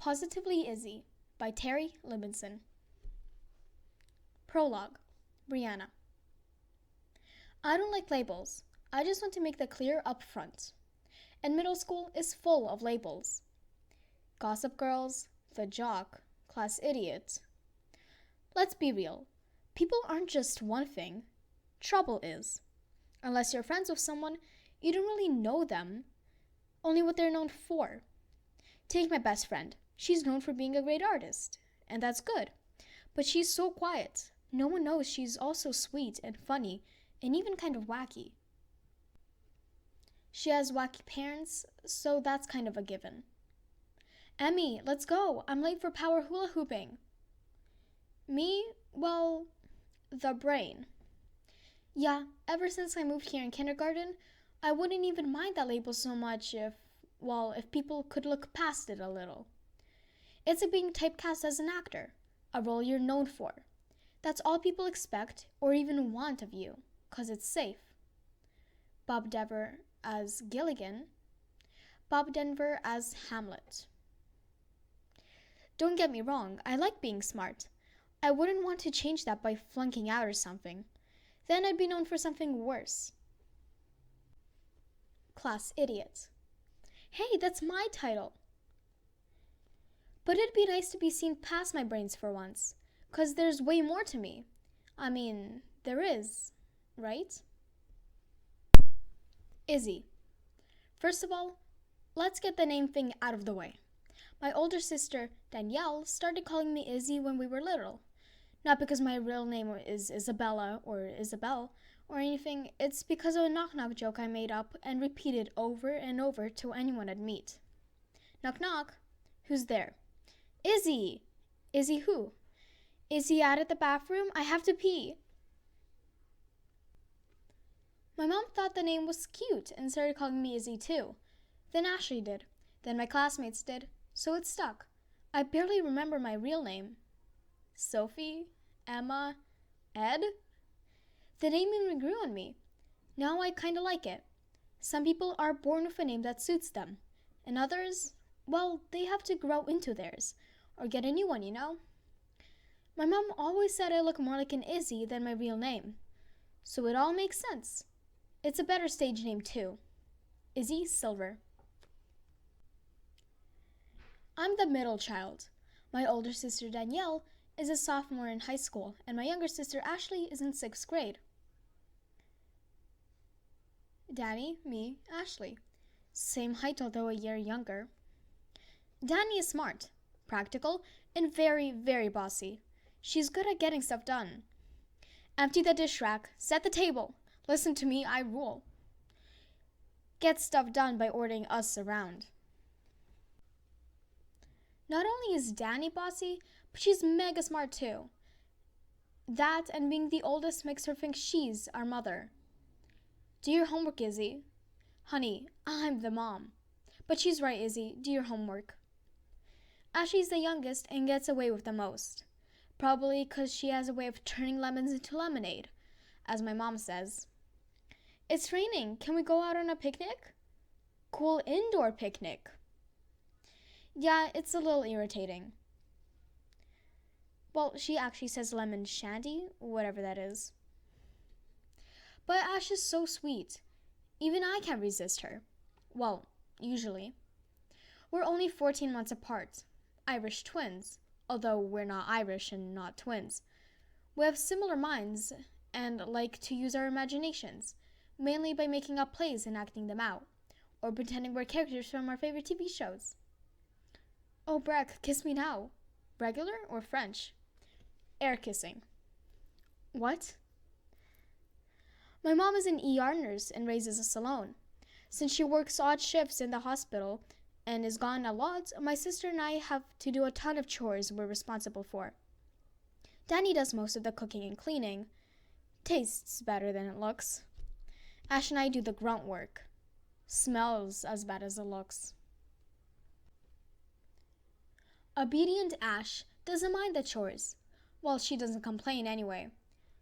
Positively Izzy by Terry Libenson. Prologue. Brianna. I don't like labels. I just want to make that clear up front. And middle school is full of labels. Gossip girls, the jock, class idiot. Let's be real. People aren't just one thing. Trouble is. Unless you're friends with someone, you don't really know them. Only what they're known for. Take my best friend. She's known for being a great artist, and that's good. But she's so quiet. No one knows she's also sweet and funny and even kind of wacky. She has wacky parents, so that's kind of a given. Emmy, let's go. I'm late for power hula hooping. Me? Well, the brain. Yeah, ever since I moved here in kindergarten, I wouldn't even mind that label so much if people could look past it a little. It's like being typecast as an actor, a role you're known for. That's all people expect or even want of you, 'cause it's safe. Bob Denver as Gilligan, Bob Denver as Hamlet. Don't get me wrong, I like being smart. I wouldn't want to change that by flunking out or something. Then I'd be known for something worse. Class idiot. Hey, that's my title. But it'd be nice to be seen past my brains for once, 'cause there's way more to me. I mean, there is, right? Izzy. First of all, let's get the name thing out of the way. My older sister, Danielle, started calling me Izzy when we were little. Not because my real name is Isabella or Isabel or anything, it's because of a knock-knock joke I made up and repeated over and over to anyone I'd meet. Knock knock, who's there? Izzy! Izzy who? Izzy out at the bathroom? I have to pee. My mom thought the name was cute and started calling me Izzy too. Then Ashley did. Then my classmates did. So it stuck. I barely remember my real name. Sophie? Emma? Ed? The name even grew on me. Now I kinda like it. Some people are born with a name that suits them. And others, well, they have to grow into theirs. Or get a new one, you know? My mom always said I look more like an Izzy than my real name. So it all makes sense. It's a better stage name too. Izzy Silver. I'm the middle child. My older sister Danielle is a sophomore in high school, and my younger sister Ashley is in 6th grade. Danny, me, Ashley. Same height, although a year younger. Danny is smart, practical, and very, very bossy. She's good at getting stuff done. Empty the dish rack, set the table. Listen to me, I rule. Get stuff done by ordering us around. Not only is Danny bossy, but she's mega smart too. That and being the oldest makes her think she's our mother. Do your homework, Izzy. Honey, I'm the mom. But she's right, Izzy, do your homework. Ashley's the youngest and gets away with the most. Probably 'cause she has a way of turning lemons into lemonade, as my mom says. It's raining. Can we go out on a picnic? Cool indoor picnic. Yeah, it's a little irritating. Well, she actually says lemon shandy, whatever that is. But Ash is so sweet. Even I can't resist her. Well, usually. We're only 14 months apart. Irish twins, although we're not Irish and not twins. We have similar minds and like to use our imaginations, mainly by making up plays and acting them out, or pretending we're characters from our favorite TV shows. Oh, Breck, kiss me now. Regular or French? Air kissing. What? My mom is an ER nurse and raises us alone. Since she works odd shifts in the hospital and is gone a lot, my sister and I have to do a ton of chores we're responsible for. Danny does most of the cooking and cleaning. Tastes better than it looks. Ash and I do the grunt work. Smells as bad as it looks. Obedient Ash doesn't mind the chores. Well, she doesn't complain anyway.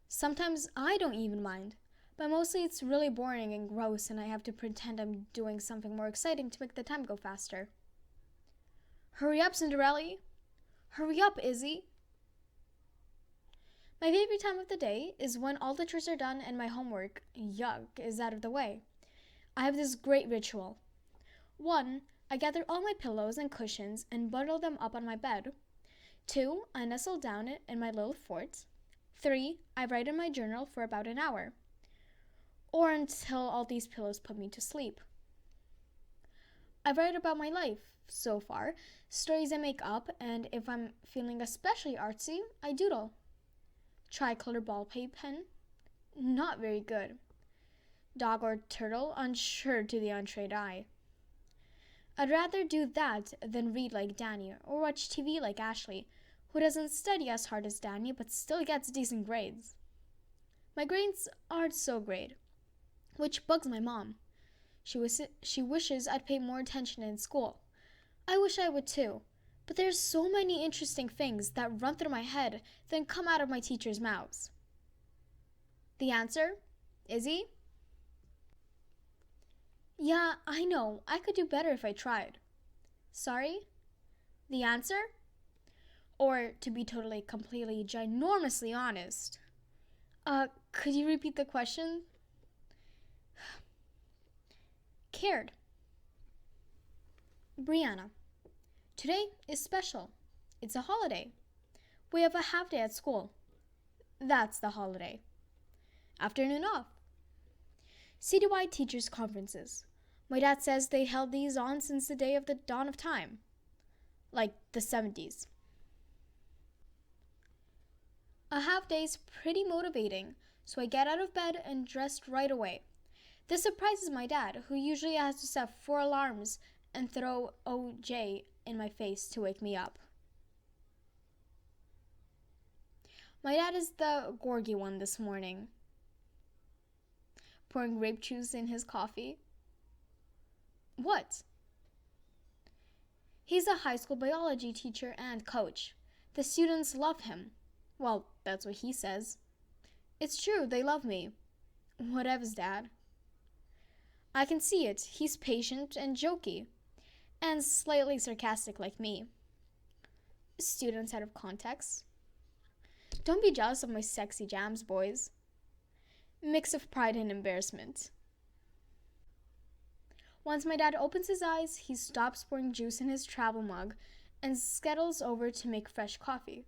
Sometimes I don't even mind, but mostly it's really boring and gross and I have to pretend I'm doing something more exciting to make the time go faster. Hurry up, Cinderella. Hurry up, Izzy. My favorite time of the day is when all the chores are done and my homework, yuck, is out of the way. I have this great ritual. 1. I gather all my pillows and cushions and bundle them up on my bed. 2. I nestle down in my little fort. 3. I write in my journal for about an hour. Or until all these pillows put me to sleep. I write about my life, so far, stories I make up, and if I'm feeling especially artsy, I doodle. Tricolor ball pen? Not very good. Dog or turtle? Unsure to the untrained eye. I'd rather do that than read like Danny or watch TV like Ashley, who doesn't study as hard as Danny but still gets decent grades. My grades aren't so great, which bugs my mom. She wishes I'd pay more attention in school. I wish I would too, but there's so many interesting things that run through my head then come out of my teachers' mouths. The answer? Izzy? Yeah, I know. I could do better if I tried. Sorry? The answer? Or, to be totally, completely, ginormously honest, could you repeat the question? Cared. Brianna. Today is special. It's a holiday. We have a half day at school. That's the holiday. Afternoon off. Citywide teachers' conferences. My dad says they held these on since the day of the dawn of time. Like the 70s. A half day's pretty motivating, so I get out of bed and dressed right away. This surprises my dad, who usually has to set 4 alarms and throw OJ in my face to wake me up. My dad is the gorgy one this morning, pouring grape juice in his coffee. What? He's a high school biology teacher and coach. The students love him. Well, that's what he says. It's true, they love me. Whatevs, Dad. I can see it. He's patient and jokey, and slightly sarcastic like me. Students out of context. Don't be jealous of my sexy jams, boys. Mix of pride and embarrassment. Once my dad opens his eyes, he stops pouring juice in his travel mug and scuttles over to make fresh coffee.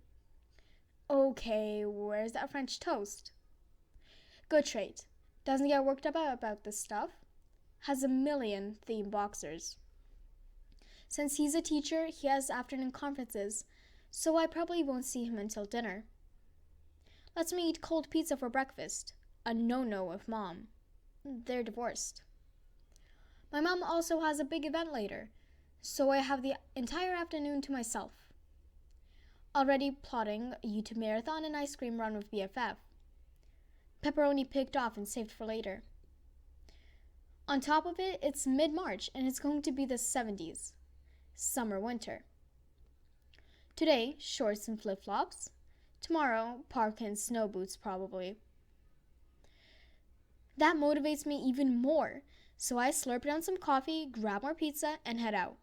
Okay, where's that French toast? Good trait. Doesn't get worked up about this stuff. Has a million theme boxers. Since he's a teacher, he has afternoon conferences, so I probably won't see him until dinner. Lets me eat cold pizza for breakfast. A no-no with Mom. They're divorced. My mom also has a big event later, so I have the entire afternoon to myself. Already plotting a YouTube marathon and ice cream run with BFF. Pepperoni picked off and saved for later. On top of it, it's mid-March and it's going to be the 70s. Summer-winter. Today, shorts and flip-flops. Tomorrow, parka and snow boots probably. That motivates me even more, so I slurp down some coffee, grab more pizza, and head out.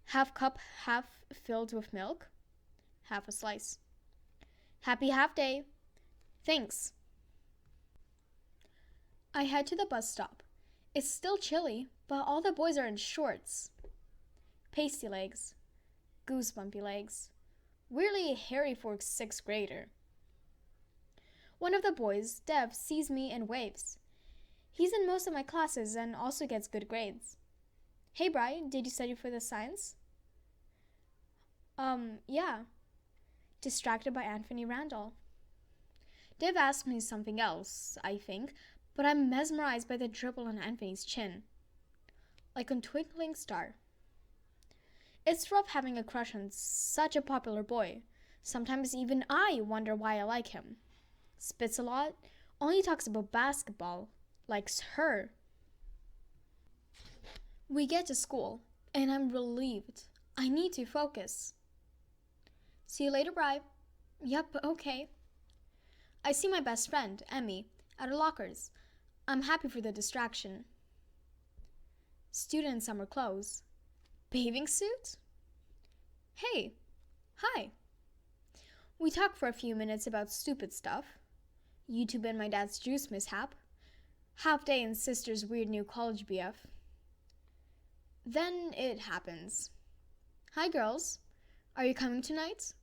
Half cup, half filled with milk. Half a slice. Happy half day. Thanks. I head to the bus stop. It's still chilly, but all the boys are in shorts. Pasty legs. Goosebumpy legs. Weirdly hairy for a 6th grader. One of the boys, Dev, sees me and waves. He's in most of my classes and also gets good grades. Hey, Bri, did you study for the science? Yeah. Distracted by Anthony Randall. Dev asked me something else, I think, but I'm mesmerized by the dribble on Anthony's chin. Like a twinkling star. It's rough having a crush on such a popular boy. Sometimes even I wonder why I like him. Spits a lot, only talks about basketball, likes her. We get to school, and I'm relieved. I need to focus. See you later, Bri. Yep, okay. I see my best friend, Emmy, at her lockers. I'm happy for the distraction. Student in summer clothes. Bathing suit? Hey, hi. We talk for a few minutes about stupid stuff. YouTube and my dad's juice mishap. Half day and sister's weird new college BF. Then it happens. Hi, girls. Are you coming tonight?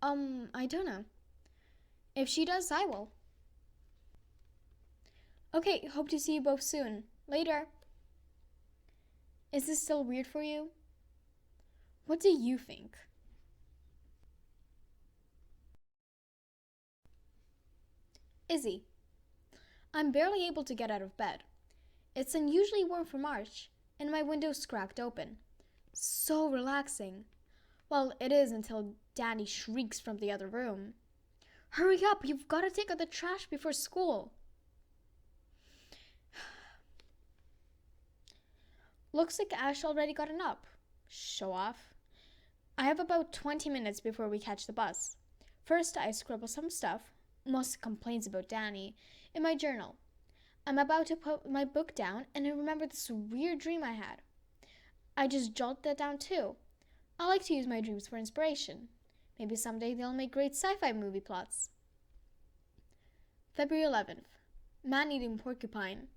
I don't know. If she does, I will. Okay, hope to see you both soon. Later. Is this still weird for you? What do you think? Izzy. I'm barely able to get out of bed. It's unusually warm for March, and my window's cracked open. So relaxing. Well, it is until Danny shrieks from the other room. Hurry up, you've got to take out the trash before school. Looks like Ash already gotten up. Show off. I have about 20 minutes before we catch the bus. First, I scribble some stuff, most complaints about Danny, in my journal. I'm about to put my book down and I remember this weird dream I had. I just jotted that down too. I like to use my dreams for inspiration. Maybe someday they'll make great sci-fi movie plots. February 11th. Man-eating porcupine.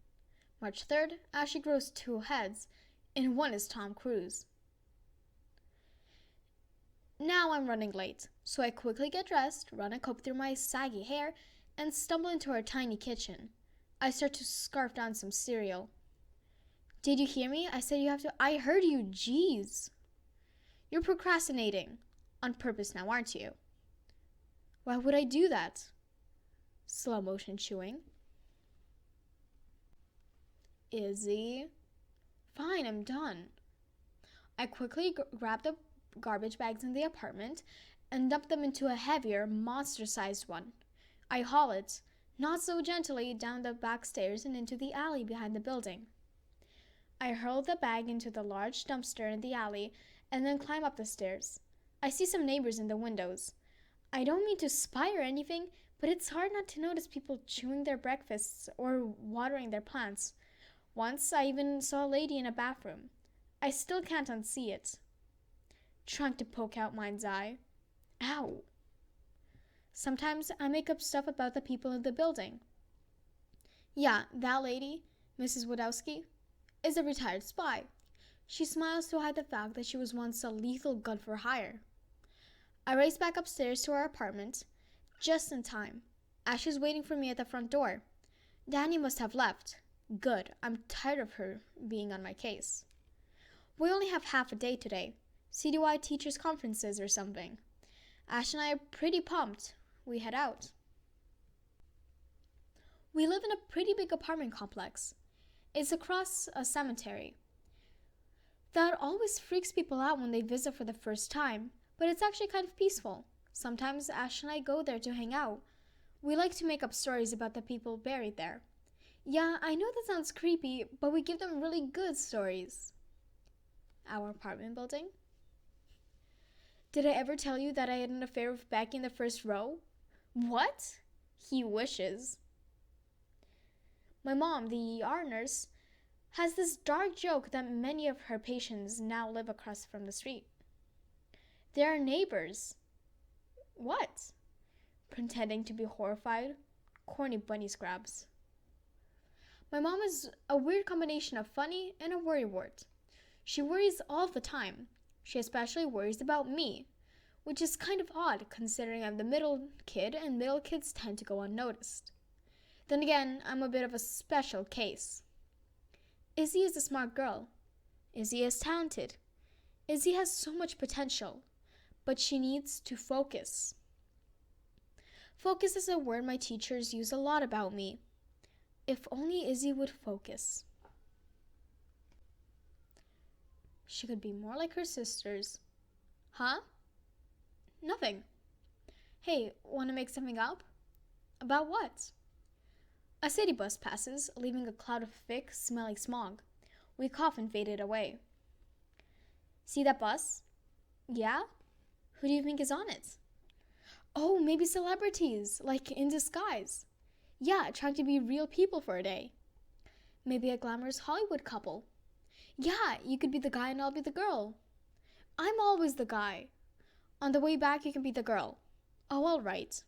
March 3rd. Ashley grows 2 heads, and one is Tom Cruise. Now I'm running late, so I quickly get dressed, run a comb through my saggy hair, and stumble into our tiny kitchen. I start to scarf down some cereal. Did you hear me? I said you have to. I heard you, jeez. You're procrastinating. On purpose now, aren't you? Why would I do that? Slow motion chewing. Izzy. Fine, I'm done. I quickly grab the garbage bags in the apartment and dump them into a heavier, monster-sized one. I haul it, not so gently, down the back stairs and into the alley behind the building. I hurl the bag into the large dumpster in the alley and then climb up the stairs. I see some neighbors in the windows. I don't mean to spy or anything, but it's hard not to notice people chewing their breakfasts or watering their plants. Once I even saw a lady in a bathroom. I still can't unsee it. Trying to poke out mind's eye. Ow. Sometimes I make up stuff about the people in the building. Yeah, that lady, Mrs. Wadowski, is a retired spy. She smiles to hide the fact that she was once a lethal gun for hire. I race back upstairs to our apartment, just in time. Ash is waiting for me at the front door. Danny must have left. Good, I'm tired of her being on my case. We only have half a day today. CDY teachers' conferences or something. Ash and I are pretty pumped. We head out. We live in a pretty big apartment complex. It's across a cemetery. That always freaks people out when they visit for the first time, but it's actually kind of peaceful. Sometimes Ash and I go there to hang out. We like to make up stories about the people buried there. Yeah, I know that sounds creepy, but we give them really good stories. Our apartment building? Did I ever tell you that I had an affair with Becky in the first row? What? He wishes. My mom, the ER nurse, has this dark joke that many of her patients now live across from the street. They are neighbors. What? Pretending to be horrified. Corny bunny scraps. My mom is a weird combination of funny and a worrywart. She worries all the time. She especially worries about me, which is kind of odd considering I'm the middle kid and middle kids tend to go unnoticed. Then again, I'm a bit of a special case. Izzy is a smart girl. Izzy is talented. Izzy has so much potential, but she needs to focus. Focus is a word my teachers use a lot about me. If only Izzy would focus. She could be more like her sisters. Huh? Nothing. Hey, want to make something up? About what? A city bus passes, leaving a cloud of thick, smelly smog. We cough and fade it away. See that bus? Yeah? Who do you think is on it? Oh, maybe celebrities, like in disguise. Yeah, trying to be real people for a day. Maybe a glamorous Hollywood couple. Yeah, you could be the guy and I'll be the girl. I'm always the guy. On the way back, you can be the girl. Oh, all right.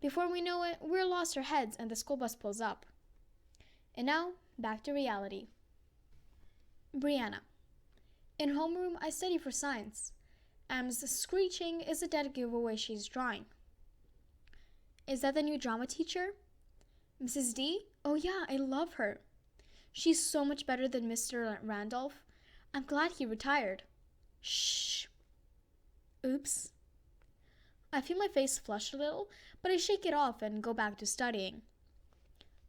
Before we know it, we're lost our heads and the school bus pulls up. And now, back to reality. Brianna. In homeroom, I study for science. M's screeching is a dead giveaway she's drawing. Is that the new drama teacher? Mrs. D? Oh yeah, I love her. She's so much better than Mr. Randolph. I'm glad he retired. Shh. Oops. I feel my face flush a little, but I shake it off and go back to studying.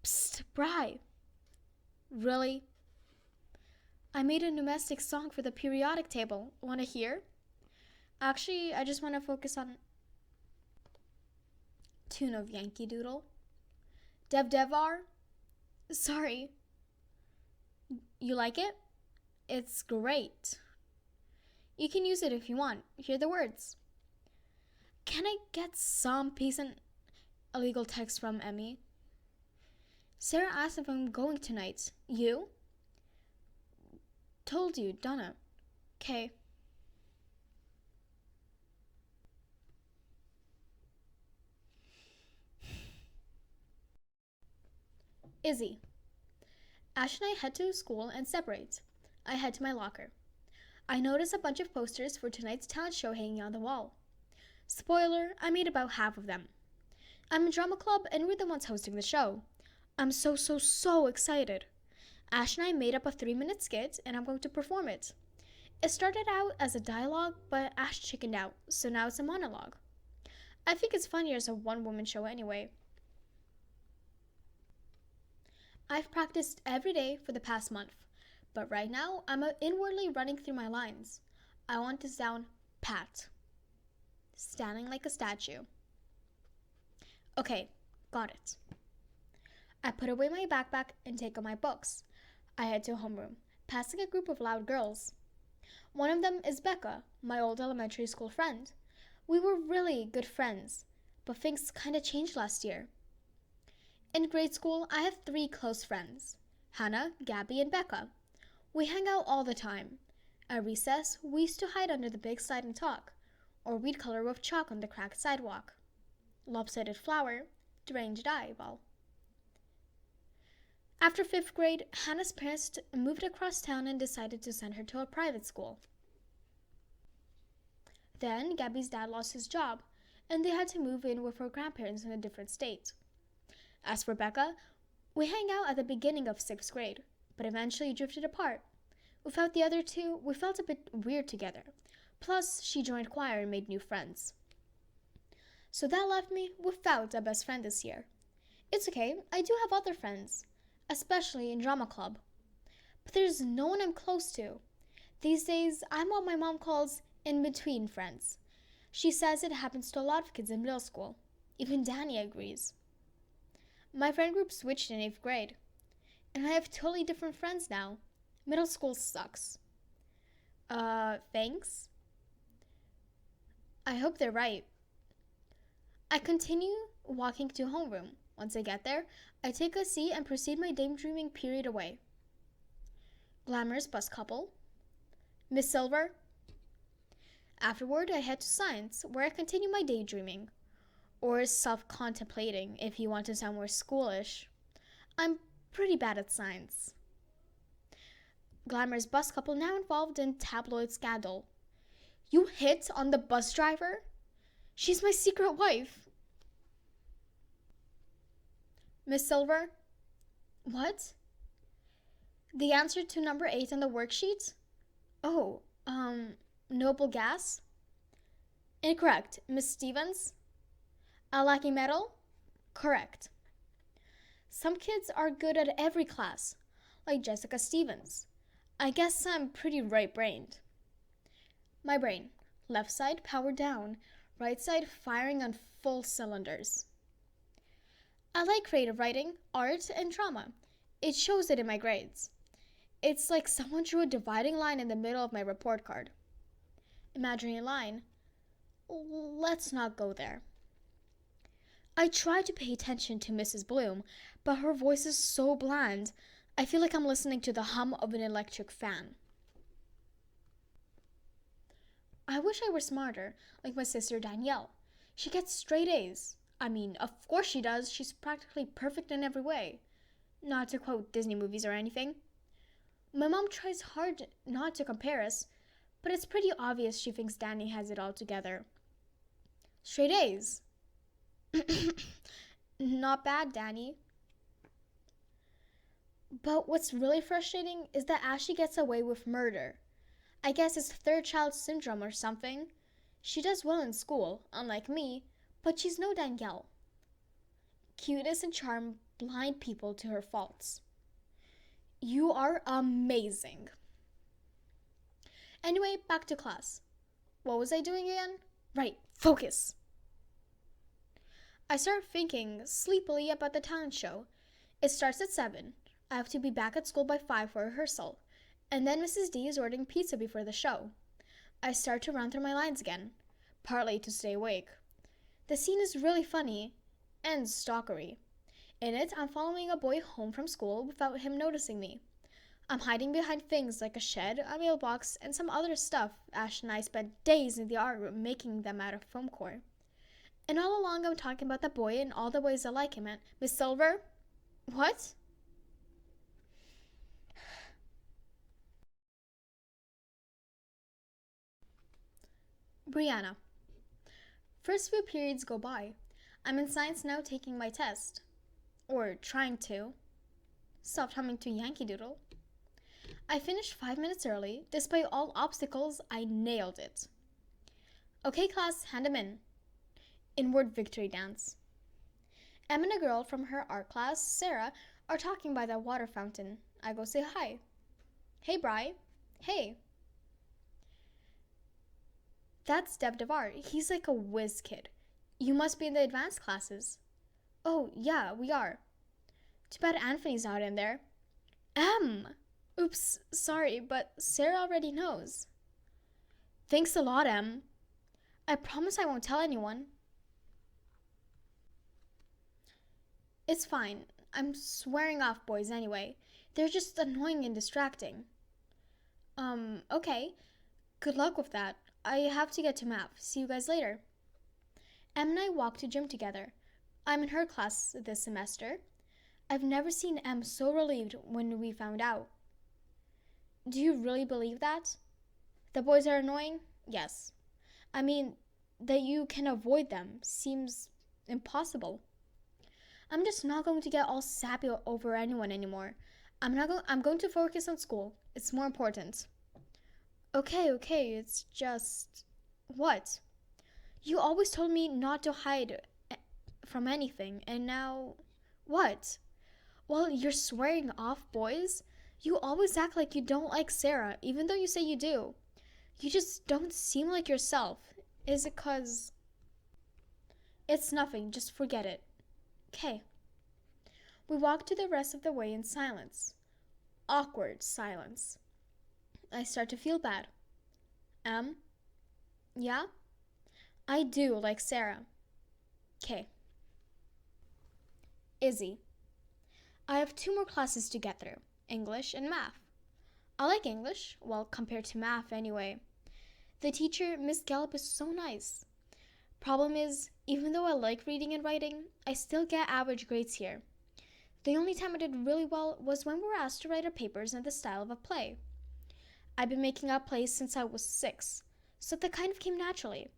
Psst, Bri. Really? I made a domestic song for the periodic table. Want to hear? Actually, I just want to focus on tune of Yankee Doodle. Devar? Sorry. You like it? It's great. You can use it if you want. Hear the words. Can I get some peace and illegal text from Emmy? Sarah asked if I'm going tonight. You? Told you, Donna. Okay. Izzy. Ash and I head to school and separate. I head to my locker. I notice a bunch of posters for tonight's talent show hanging on the wall. Spoiler, I made about half of them. I'm in drama club and we're the ones hosting the show. I'm so excited. Ash and I made up a 3-minute skit and I'm going to perform it. It started out as a dialogue, but Ash chickened out, so now it's a monologue. I think it's funnier as a one-woman show anyway. I've practiced every day for the past month, but right now I'm inwardly running through my lines. I want to sound pat. Standing like a statue. Okay, got it. I put away my backpack and take out my books. I head to homeroom, passing a group of loud girls. One of them is Becca, my old elementary school friend. We were really good friends, but things kinda changed last year. In grade school, I have 3 close friends, Hannah, Gabby, and Becca. We hang out all the time. At recess, we used to hide under the big slide and talk, or we'd color with chalk on the cracked sidewalk. Lopsided flower, deranged eyeball. After 5th grade, Hannah's parents moved across town and decided to send her to a private school. Then, Gabby's dad lost his job, and they had to move in with her grandparents in a different state. As for Becca, we hang out at the beginning of 6th grade, but eventually drifted apart. Without the other 2, we felt a bit weird together. Plus, she joined choir and made new friends. So that left me without a best friend this year. It's okay, I do have other friends, especially in drama club. But there's no one I'm close to. These days, I'm what my mom calls in-between friends. She says it happens to a lot of kids in middle school. Even Danny agrees. My friend group switched in 8th grade, and I have totally different friends now. Middle school sucks. Thanks? I hope they're right. I continue walking to homeroom. Once I get there, I take a seat and proceed my daydreaming period away. Glamorous bus couple. Miss Silver. Afterward, I head to science, where I continue my daydreaming. Or self-contemplating, if you want to sound more schoolish. I'm pretty bad at science. Glamorous bus couple now involved in tabloid scandal. You hit on the bus driver? She's my secret wife. Miss Silver? What? The answer to number 8 on the worksheet? Oh, noble gas? Incorrect. Miss Stevens? A lucky medal? Correct. Some kids are good at every class, like Jessica Stevens. I guess I'm pretty right-brained. My brain, left side powered down, right side firing on full cylinders. I like creative writing, art, and drama. It shows it in my grades. It's like someone drew a dividing line in the middle of my report card. Imaginary line. Let's not go there. I try to pay attention to Mrs. Bloom, but her voice is so bland, I feel like I'm listening to the hum of an electric fan. I wish I were smarter, like my sister Danielle. She gets straight A's. I mean, of course she does. She's practically perfect in every way. Not to quote Disney movies or anything. My mom tries hard not to compare us, but it's pretty obvious she thinks Danny has it all together. Straight A's. Not bad, Danny. But what's really frustrating is that Ashley gets away with murder. I guess it's third child syndrome or something. She does well in school, unlike me, but she's no Danielle. Cuteness and charm blind people to her faults. You are amazing. Anyway, back to class. What was I doing again? Right, focus. I start thinking sleepily about the talent show. It starts at 7. I have to be back at school by 5 for rehearsal. And then Mrs. D is ordering pizza before the show. I start to run through my lines again, partly to stay awake. The scene is really funny and stalkery. In it, I'm following a boy home from school without him noticing me. I'm hiding behind things like a shed, a mailbox, and some other stuff Ash and I spent days in the art room making them out of foam core. And all along I'm talking about the boy and all the ways I like him and Miss Silver? What? Brianna. First few periods go by. I'm in science now taking my test. Or trying to. Stopped humming to Yankee Doodle. I finished 5 minutes early. Despite all obstacles, I nailed it. Okay, class, hand them in. Inward victory dance. Em and a girl from her art class, Sarah, are talking by the water fountain. I go say hi. Hey, Bri. Hey. That's Deb DeVar. He's like a whiz kid. You must be in the advanced classes. Oh, yeah, we are. Too bad Anthony's not in there. Oops, sorry, but Sarah already knows. Thanks a lot, Em. I promise I won't tell anyone. It's fine. I'm swearing off boys anyway. They're just annoying and distracting. Okay. Good luck with that. I have to get to math. See you guys later. Em and I walk to gym together. I'm in her class this semester. I've never seen Em so relieved when we found out. Do you really believe that? The boys are annoying? Yes. I mean, that you can avoid them seems impossible. I'm just not going to get all sappy over anyone anymore. I'm going to focus on school. It's more important. Okay, it's just... What? You always told me not to hide from anything, and now... What? Well, you're swearing off boys? You always act like you don't like Sarah, even though you say you do. You just don't seem like yourself. Is it 'cause... It's nothing, just forget it. Okay. We walk to the rest of the way in silence. Awkward silence. I start to feel bad. Yeah? I do like Sarah. Okay. Izzy. I have 2 more classes to get through, English and math. I like English, well, compared to math anyway. The teacher, Miss Gallup, is so nice. Problem is, even though I like reading and writing, I still get average grades here. The only time I did really well was when we were asked to write our papers in the style of a play. I've been making up plays since I was 6, so that kind of came naturally.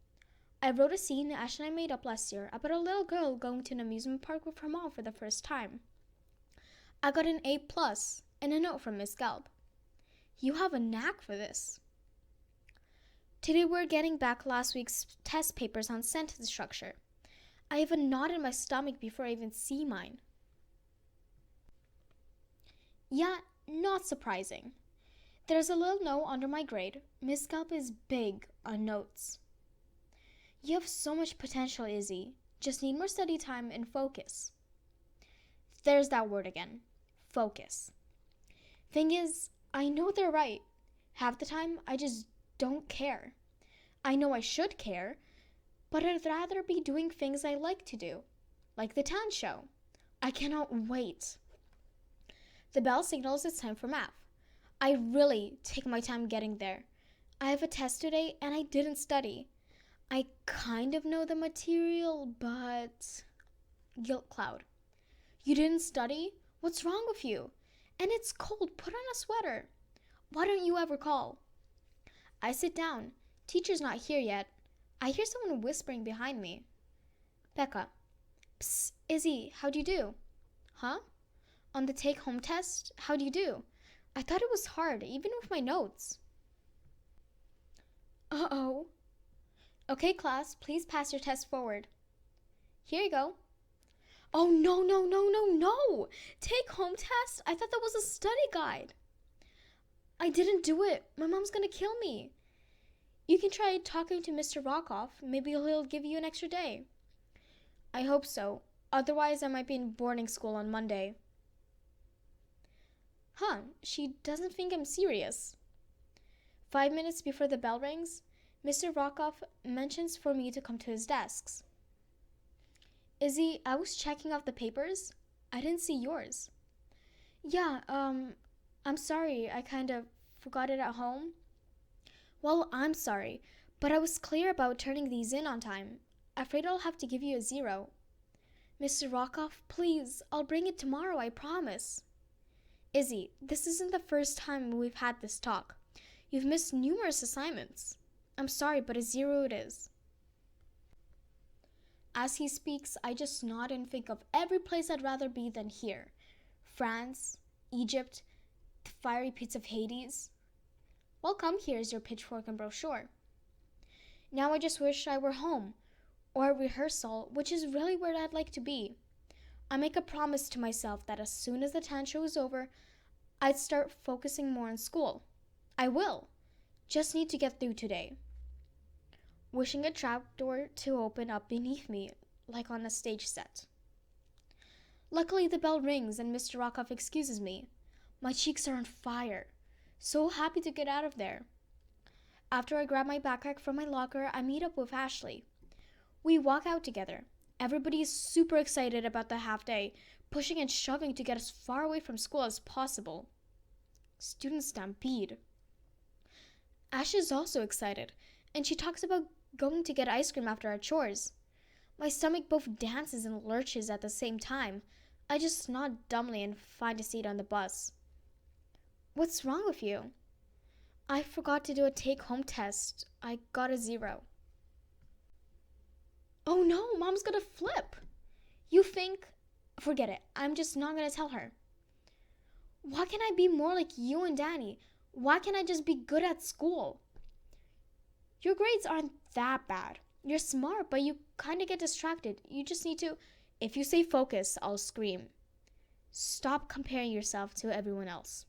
I wrote a scene Ash and I made up last year about a little girl going to an amusement park with her mom for the first time. I got an A+ and a note from Miss Gallup. You have a knack for this. Today we're getting back last week's test papers on sentence structure. I have a knot in my stomach before I even see mine. Yeah, not surprising. There's a little note under my grade. Miss Gallup is big on notes. You have so much potential, Izzy. Just need more study time and focus. There's that word again. Focus. Thing is, I know they're right. Half the time, I just don't care. I know I should care, but I'd rather be doing things I like to do, like the talent show. I cannot wait. The bell signals it's time for math. I really take my time getting there. I have a test today and I didn't study. I kind of know the material, but... Guilt cloud. You didn't study? What's wrong with you? And it's cold. Put on a sweater. Why don't you ever call? I sit down. Teacher's not here yet. I hear someone whispering behind me. Becca. Psst, Izzy, how'd you do? Huh? On the take-home test, how'd you do? I thought it was hard, even with my notes. Uh-oh. Okay, class, please pass your test forward. Here you go. Oh, no. Take-home test? I thought that was a study guide. I didn't do it. My mom's gonna kill me. You can try talking to Mr. Rockoff. Maybe he'll give you an extra day. I hope so. Otherwise, I might be in boarding school on Monday. Huh, she doesn't think I'm serious. 5 minutes before the bell rings, Mr. Rockoff mentions for me to come to his desks. Izzy, I was checking off the papers. I didn't see yours. Yeah, I'm sorry. I kind of forgot it at home. Well, I'm sorry, but I was clear about turning these in on time. Afraid I'll have to give you a 0. Mr. Rockoff, please, I'll bring it tomorrow, I promise. Izzy, this isn't the first time we've had this talk. You've missed numerous assignments. I'm sorry, but a 0 it is. As he speaks, I just nod and think of every place I'd rather be than here. France, Egypt, the fiery pits of Hades. Welcome, here's your pitchfork and brochure. Now I just wish I were home, or at rehearsal, which is really where I'd like to be. I make a promise to myself that as soon as the talent show is over, I'd start focusing more on school. I will. Just need to get through today. Wishing a trapdoor to open up beneath me, like on a stage set. Luckily, the bell rings and Mr. Rockoff excuses me. My cheeks are on fire. So happy to get out of there. After I grab my backpack from my locker, I meet up with Ashley. We walk out together. Everybody is super excited about the half day, pushing and shoving to get as far away from school as possible. Student stampede. Ash is also excited, and she talks about going to get ice cream after our chores. My stomach both dances and lurches at the same time. I just nod dumbly and find a seat on the bus. What's wrong with you? I forgot to do a take-home test. I got a 0. Oh no, Mom's gonna flip. You think... Forget it. I'm just not gonna tell her. Why can't I be more like you and Danny? Why can't I just be good at school? Your grades aren't that bad. You're smart, but you kind of get distracted. You just need to... If you say focus, I'll scream. Stop comparing yourself to everyone else.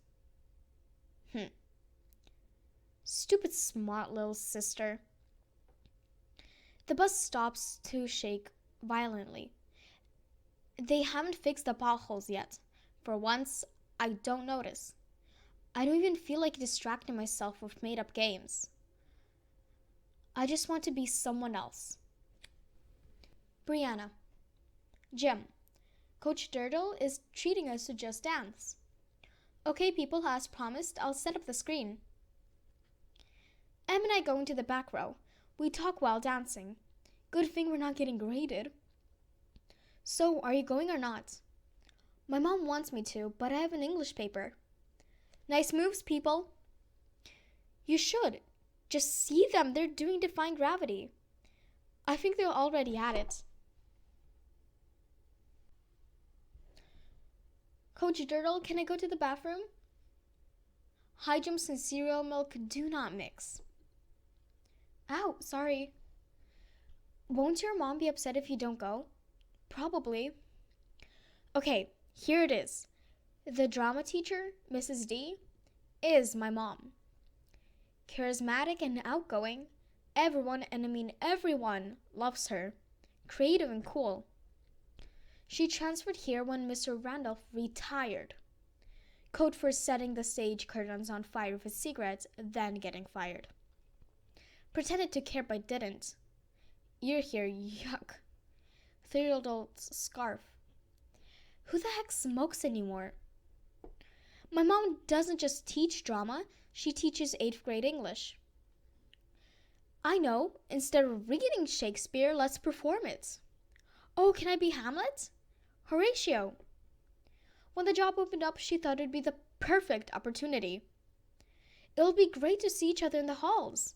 Stupid smart little sister. The bus stops to shake violently. They haven't fixed the potholes yet. For once, I don't notice. I don't even feel like distracting myself with made-up games. I just want to be someone else. Brianna. Gym. Coach Dirtle is treating us to just dance. Okay, people, as promised, I'll set up the screen. Em and I go into the back row. We talk while dancing. Good thing we're not getting graded. So, are you going or not? My mom wants me to, but I have an English paper. Nice moves, people. You should. Just see them. They're doing Defying Gravity. I think they're already at it. Coach Dirtle, can I go to the bathroom? High jumps and cereal milk do not mix. Ow, sorry. Won't your mom be upset if you don't go? Probably. Okay, here it is. The drama teacher, Mrs. D, is my mom. Charismatic and outgoing, everyone, and I mean everyone, loves her. Creative and cool. She transferred here when Mr. Randolph retired. Code for setting the stage curtains on fire with a cigarette, then getting fired. Pretended to care but didn't. You're here, yuck. 3-year-old scarf. Who the heck smokes anymore? My mom doesn't just teach drama, she teaches 8th grade English. I know. Instead of reading Shakespeare, let's perform it. Oh, can I be Hamlet? Horatio. When the job opened up, she thought it'd be the perfect opportunity. It'll be great to see each other in the halls.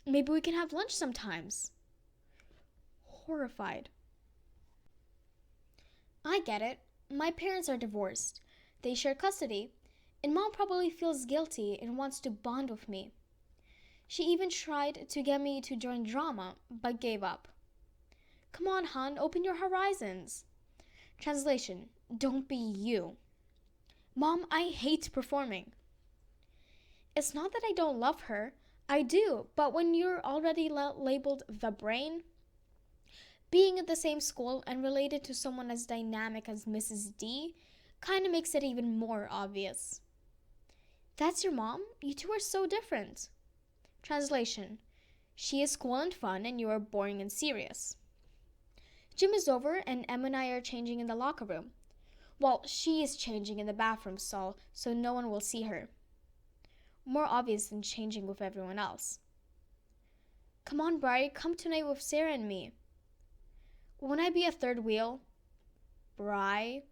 Maybe we can have lunch sometimes. Horrified. I get it. My parents are divorced. They share custody, and Mom probably feels guilty and wants to bond with me. She even tried to get me to join drama, but gave up. Come on, hon, open your horizons. Translation: don't be you. Mom, I hate performing. It's not that I don't love her. I do, but when you're already labeled the brain, being at the same school and related to someone as dynamic as Mrs. D kind of makes it even more obvious. That's your mom? You two are so different. Translation: she is cool and fun and you are boring and serious. Gym is over and Em and I are changing in the locker room. Well, she is changing in the bathroom stall so no one will see her. More obvious than changing with everyone else. Come on, Bri, come tonight with Sarah and me. Won't I be a third wheel? Bri?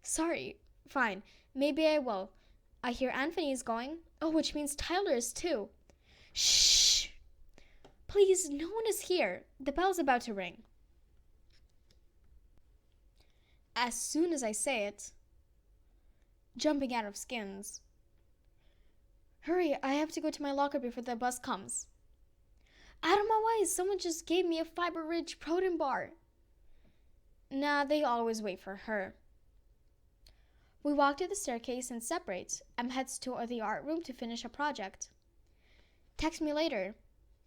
Sorry, fine, maybe I will. I hear Anthony is going. Oh, which means Tyler is too. Shh! Please, no one is here. The bell's about to ring. As soon as I say it, jumping out of skins. Hurry, I have to go to my locker before the bus comes. Out of my way, someone just gave me a fiber-rich protein bar. Nah, they always wait for her. We walk to the staircase and separate. Em heads to the art room to finish a project. Text me later.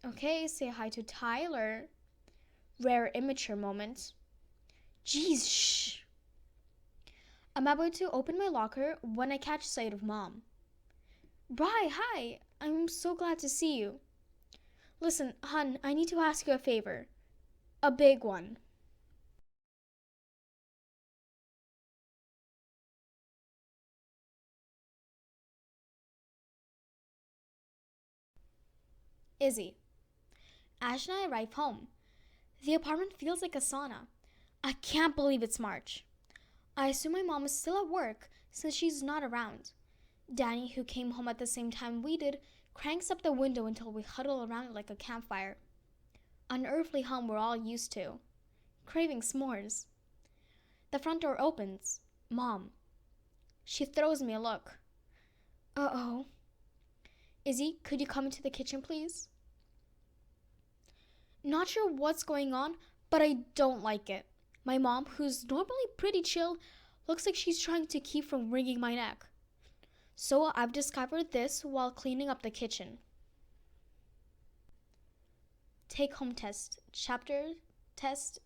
Okay, say hi to Tyler. Rare immature moment. Jeez, shh. I'm about to open my locker when I catch sight of Mom. Bri, hi. I'm so glad to see you. Listen, hon, I need to ask you a favor. A big one. Izzy. Ash and I arrive home. The apartment feels like a sauna. I can't believe it's March. I assume my mom is still at work since she's not around. Danny, who came home at the same time we did, cranks up the window until we huddle around it like a campfire. Unearthly hum we're all used to. Craving s'mores. The front door opens. Mom. She throws me a look. Uh-oh. Izzy, could you come into the kitchen, please? Not sure what's going on, but I don't like it. My mom, who's normally pretty chill, looks like she's trying to keep from wringing my neck. So I've discovered this while cleaning up the kitchen. Take home test. Chapter test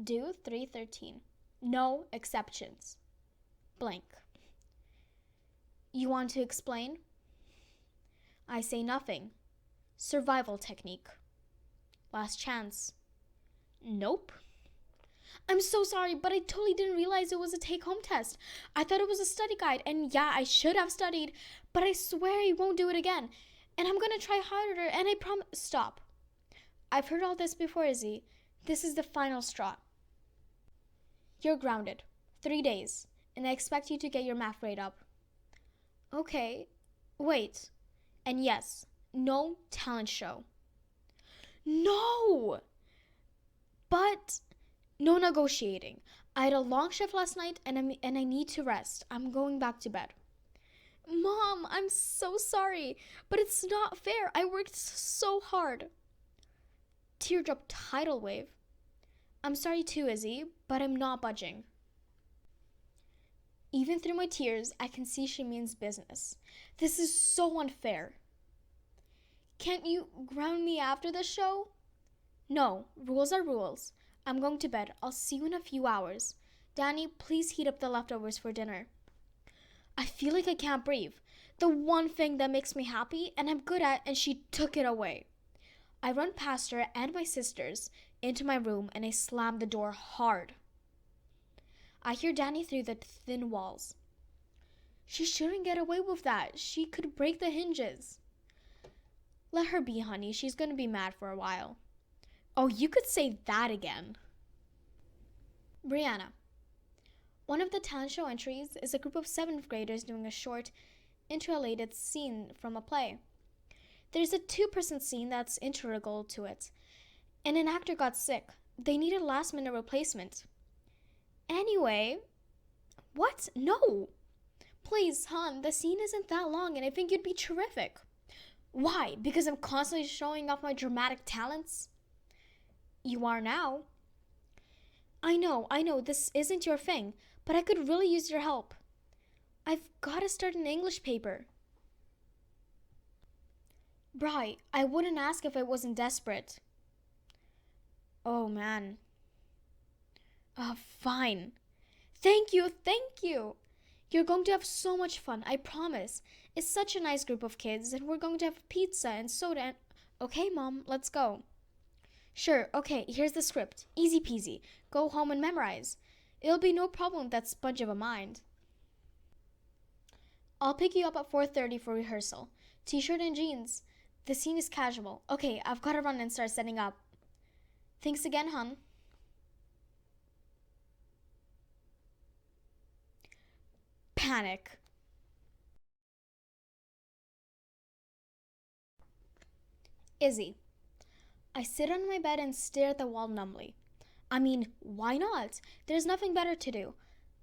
due 3:13. No exceptions. Blank. You want to explain? I say nothing. Survival technique. Last chance. Nope. I'm so sorry, but I totally didn't realize it was a take-home test. I thought it was a study guide, and yeah, I should have studied, but I swear I won't do it again. And I'm gonna try harder, and I promise. Stop. I've heard all this before, Izzy. This is the final straw. You're grounded. 3 days, and I expect you to get your math grade up. Okay. Wait. And yes, no talent show. No! But no negotiating. I had a long shift last night and I need to rest. I'm going back to bed. Mom, I'm so sorry, but it's not fair. I worked so hard. Teardrop tidal wave. I'm sorry too, Izzy, but I'm not budging. Even through my tears, I can see she means business. This is so unfair. Can't you ground me after the show? No, rules are rules. I'm going to bed. I'll see you in a few hours. Danny, please heat up the leftovers for dinner. I feel like I can't breathe. The one thing that makes me happy and I'm good at, and she took it away. I run past her and my sisters into my room and I slam the door hard. I hear Danny through the thin walls. She shouldn't get away with that. She could break the hinges. Let her be, honey. She's gonna be mad for a while. Oh, you could say that again. Brianna. One of the talent show entries is a group of 7th graders doing a short, interrelated scene from a play. There's a 2-person scene that's integral to it, and an actor got sick. They needed a last-minute replacement. Anyway, what? No! Please, hon, the scene isn't that long and I think you'd be terrific. Why? Because I'm constantly showing off my dramatic talents? You are now. I know, this isn't your thing, but I could really use your help. I've got to start an English paper. Bri, I wouldn't ask if I wasn't desperate. Oh, man. Fine. Thank you. You're going to have so much fun, I promise. It's such a nice group of kids, and we're going to have pizza and soda and... Okay, Mom, let's go. Sure, okay, here's the script. Easy peasy. Go home and memorize. It'll be no problem with that sponge of a mind. I'll pick you up at 4:30 for rehearsal. T-shirt and jeans. The scene is casual. Okay, I've got to run and start setting up. Thanks again, hon. Panic. Izzy. I sit on my bed and stare at the wall numbly. I mean, why not? There's nothing better to do.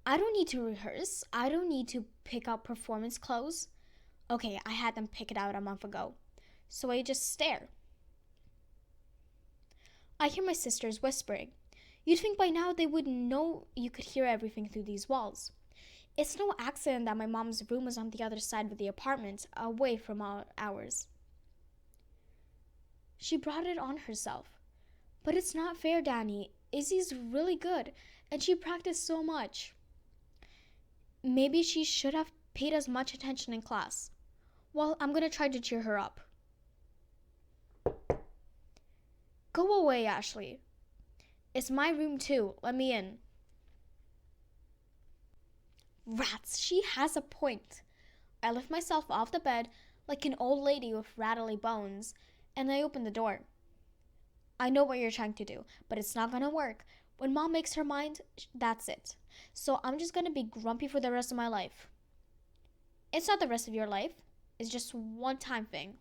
I don't need to rehearse. I don't need to pick out performance clothes. Okay, I had them pick it out a month ago. So I just stare. I hear my sisters whispering. You'd think by now they would know you could hear everything through these walls. It's no accident that my mom's room is on the other side of the apartment, away from ours. She brought it on herself. But it's not fair, Danny. Izzy's really good, and she practiced so much. Maybe she should have paid as much attention in class. Well, I'm gonna try to cheer her up. Go away, Ashley. It's my room too. Let me in. Rats, she has a point. I lift myself off the bed like an old lady with rattly bones, and I open the door. I know what you're trying to do, but it's not gonna work. When Mom makes her mind, that's it. So I'm just gonna be grumpy for the rest of my life. It's not the rest of your life. It's just one-time thing.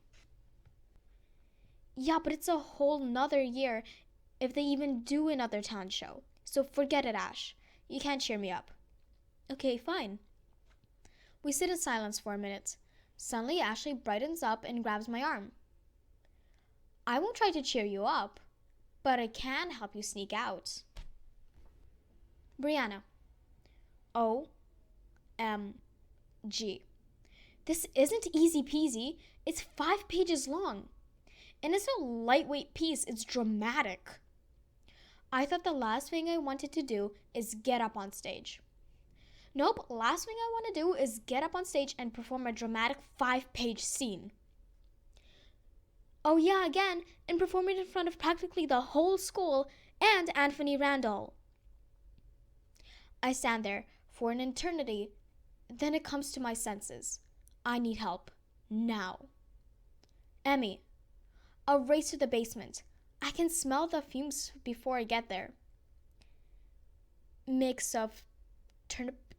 Yeah, but it's a whole nother year if they even do another talent show. So forget it, Ash. You can't cheer me up. Okay, fine. We sit in silence for a minute. Suddenly, Ashley brightens up and grabs my arm. I won't try to cheer you up, but I can help you sneak out. Brianna. O-M-G. This isn't easy peasy. It's 5 pages long. And it's a lightweight piece. It's dramatic. I thought the last thing I wanted to do is get up on stage. Nope, last thing I want to do is get up on stage and perform a dramatic 5-page scene. Oh yeah, again, and perform it in front of practically the whole school and Anthony Randall. I stand there for an eternity. Then it comes to my senses. I need help. Now. Emmy. I'll race to the basement. I can smell the fumes before I get there. Mix of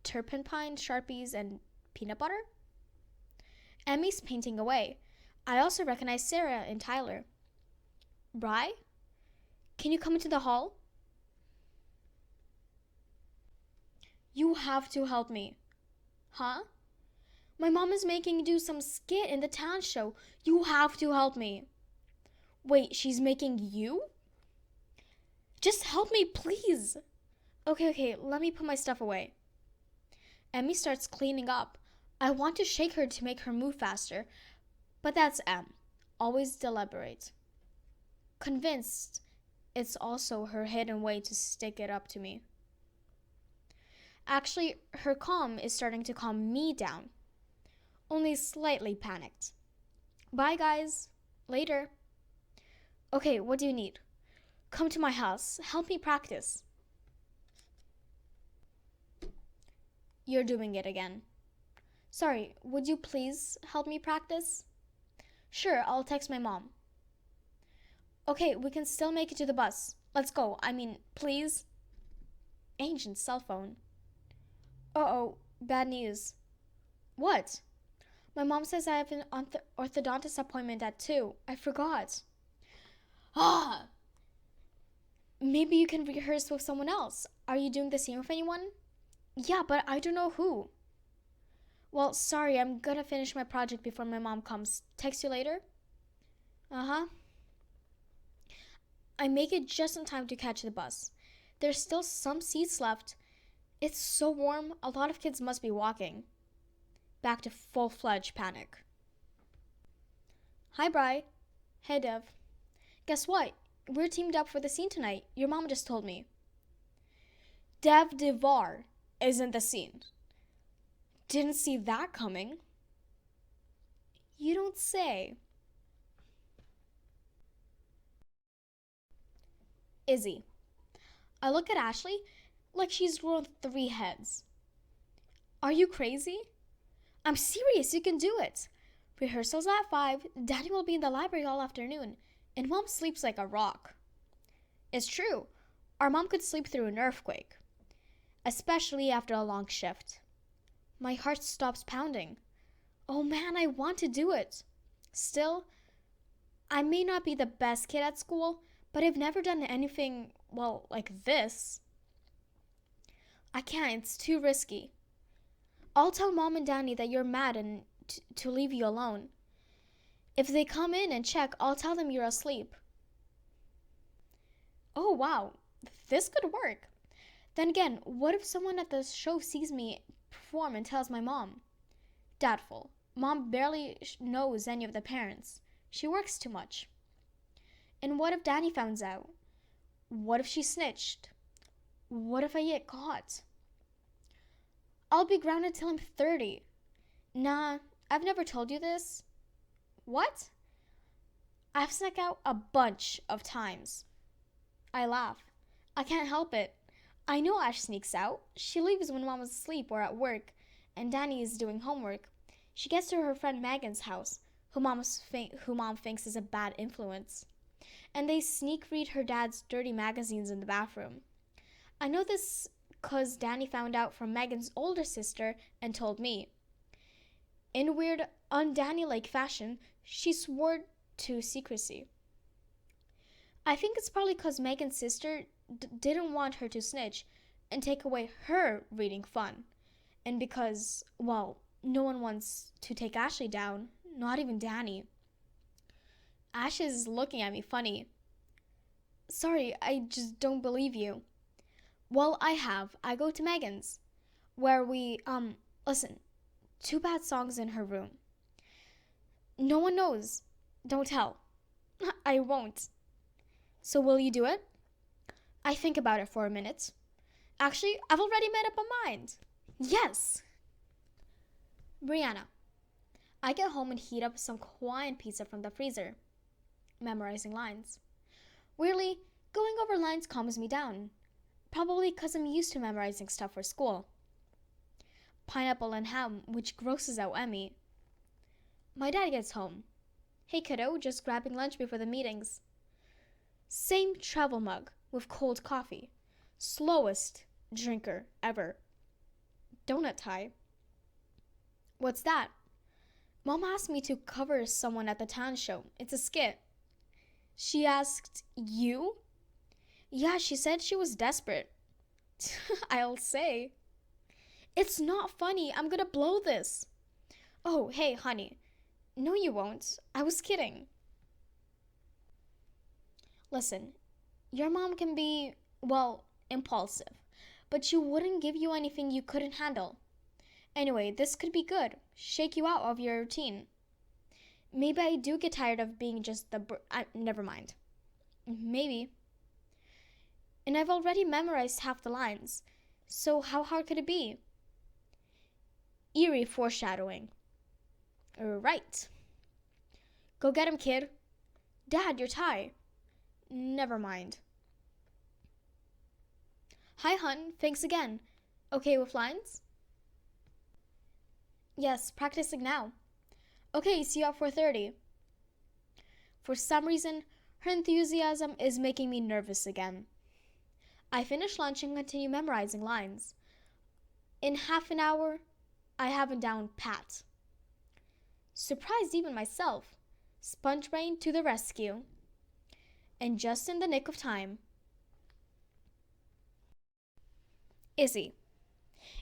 turpentine, Sharpies, and peanut butter? Emmy's painting away. I also recognize Sarah and Tyler. Bri? Can you come into the hall? You have to help me. Huh? My mom is making you do some skit in the talent show. You have to help me. Wait, she's making you? Just help me, please. Okay, let me put my stuff away. Emmy starts cleaning up. I want to shake her to make her move faster, but that's Em. Always deliberate. Convinced it's also her hidden way to stick it up to me. Actually, her calm is starting to calm me down. Only slightly panicked. Bye, guys. Later. Okay, what do you need? Come to my house. Help me practice. You're doing it again. Sorry, would you please help me practice? Sure, I'll text my mom. Okay, we can still make it to the bus. Let's go. I mean, please. Ancient cell phone. Uh-oh, bad news. What? My mom says I have an orthodontist appointment at 2. I forgot. Ah! Maybe you can rehearse with someone else. Are you doing the same with anyone? Yeah, but I don't know who. Well, sorry, I'm gonna finish my project before my mom comes. Text you later? Uh-huh. I make it just in time to catch the bus. There's still some seats left. It's so warm, a lot of kids must be walking. Back to full-fledged panic. Hi, Bri. Hey, Dev. Guess what? We're teamed up for the scene tonight. Your mom just told me. Dev Devar is in the scene. Didn't see that coming. You don't say. Izzy. I look at Ashley like she's grown 3 heads. Are you crazy? I'm serious, you can do it. Rehearsal's at 5, Daddy will be in the library all afternoon, and Mom sleeps like a rock. It's true, our mom could sleep through an earthquake, especially after a long shift. My heart stops pounding. Oh man, I want to do it. Still, I may not be the best kid at school, but I've never done anything, well, like this. I can't, it's too risky. I'll tell Mom and Danny that you're mad and to leave you alone. If they come in and check, I'll tell them you're asleep. Oh wow, this could work. Then again, what if someone at the show sees me perform and tells my mom? Doubtful. Mom barely knows any of the parents. She works too much. And what if Danny finds out? What if she snitched? What if I get caught? I'll be grounded till I'm 30. Nah, I've never told you this. What? I've snuck out a bunch of times. I laugh. I can't help it. I know Ash sneaks out. She leaves when Mom is asleep or at work, and Danny is doing homework. She gets to her friend Megan's house, who Mom thinks is a bad influence. And they sneak read her dad's dirty magazines in the bathroom. I know this because Danny found out from Megan's older sister and told me. In weird, un-Danny-like fashion, she swore to secrecy. I think it's probably because Megan's sister didn't want her to snitch and take away her reading fun. And because, well, no one wants to take Ashley down, not even Danny. Ash is looking at me funny. Sorry, I just don't believe you. Well, I have. I go to Megan's, where we, listen, 2 bad songs in her room. No one knows. Don't tell. I won't. So will you do it? I think about it for a minute. Actually, I've already made up my mind. Yes! Brianna. I get home and heat up some Hawaiian pizza from the freezer. Memorizing lines. Weirdly, going over lines calms me down. Probably because I'm used to memorizing stuff for school. Pineapple and ham, which grosses out Emmy. My dad gets home. Hey kiddo, just grabbing lunch before the meetings. Same travel mug with cold coffee. Slowest drinker ever. Donut tie. What's that? Mom asked me to cover someone at the town show. It's a skit. She asked, you? Yeah, she said she was desperate. I'll say. It's not funny. I'm gonna blow this. Oh, hey, honey. No, you won't. I was kidding. Listen, your mom can be, well, impulsive, but she wouldn't give you anything you couldn't handle. Anyway, this could be good. Shake you out of your routine. Maybe I do get tired of being just never mind. Maybe. And I've already memorized half the lines, so how hard could it be? Eerie foreshadowing. Right. Go get him, kid. Dad, your tie. Never mind. Hi, hun. Thanks again. Okay with lines? Yes, practicing now. Okay, see you at 4:30. For some reason, her enthusiasm is making me nervous again. I finish lunch and continue memorizing lines. In half an hour, I have it down pat. Surprised even myself, Sponge Brain to the rescue. And just in the nick of time. Izzy.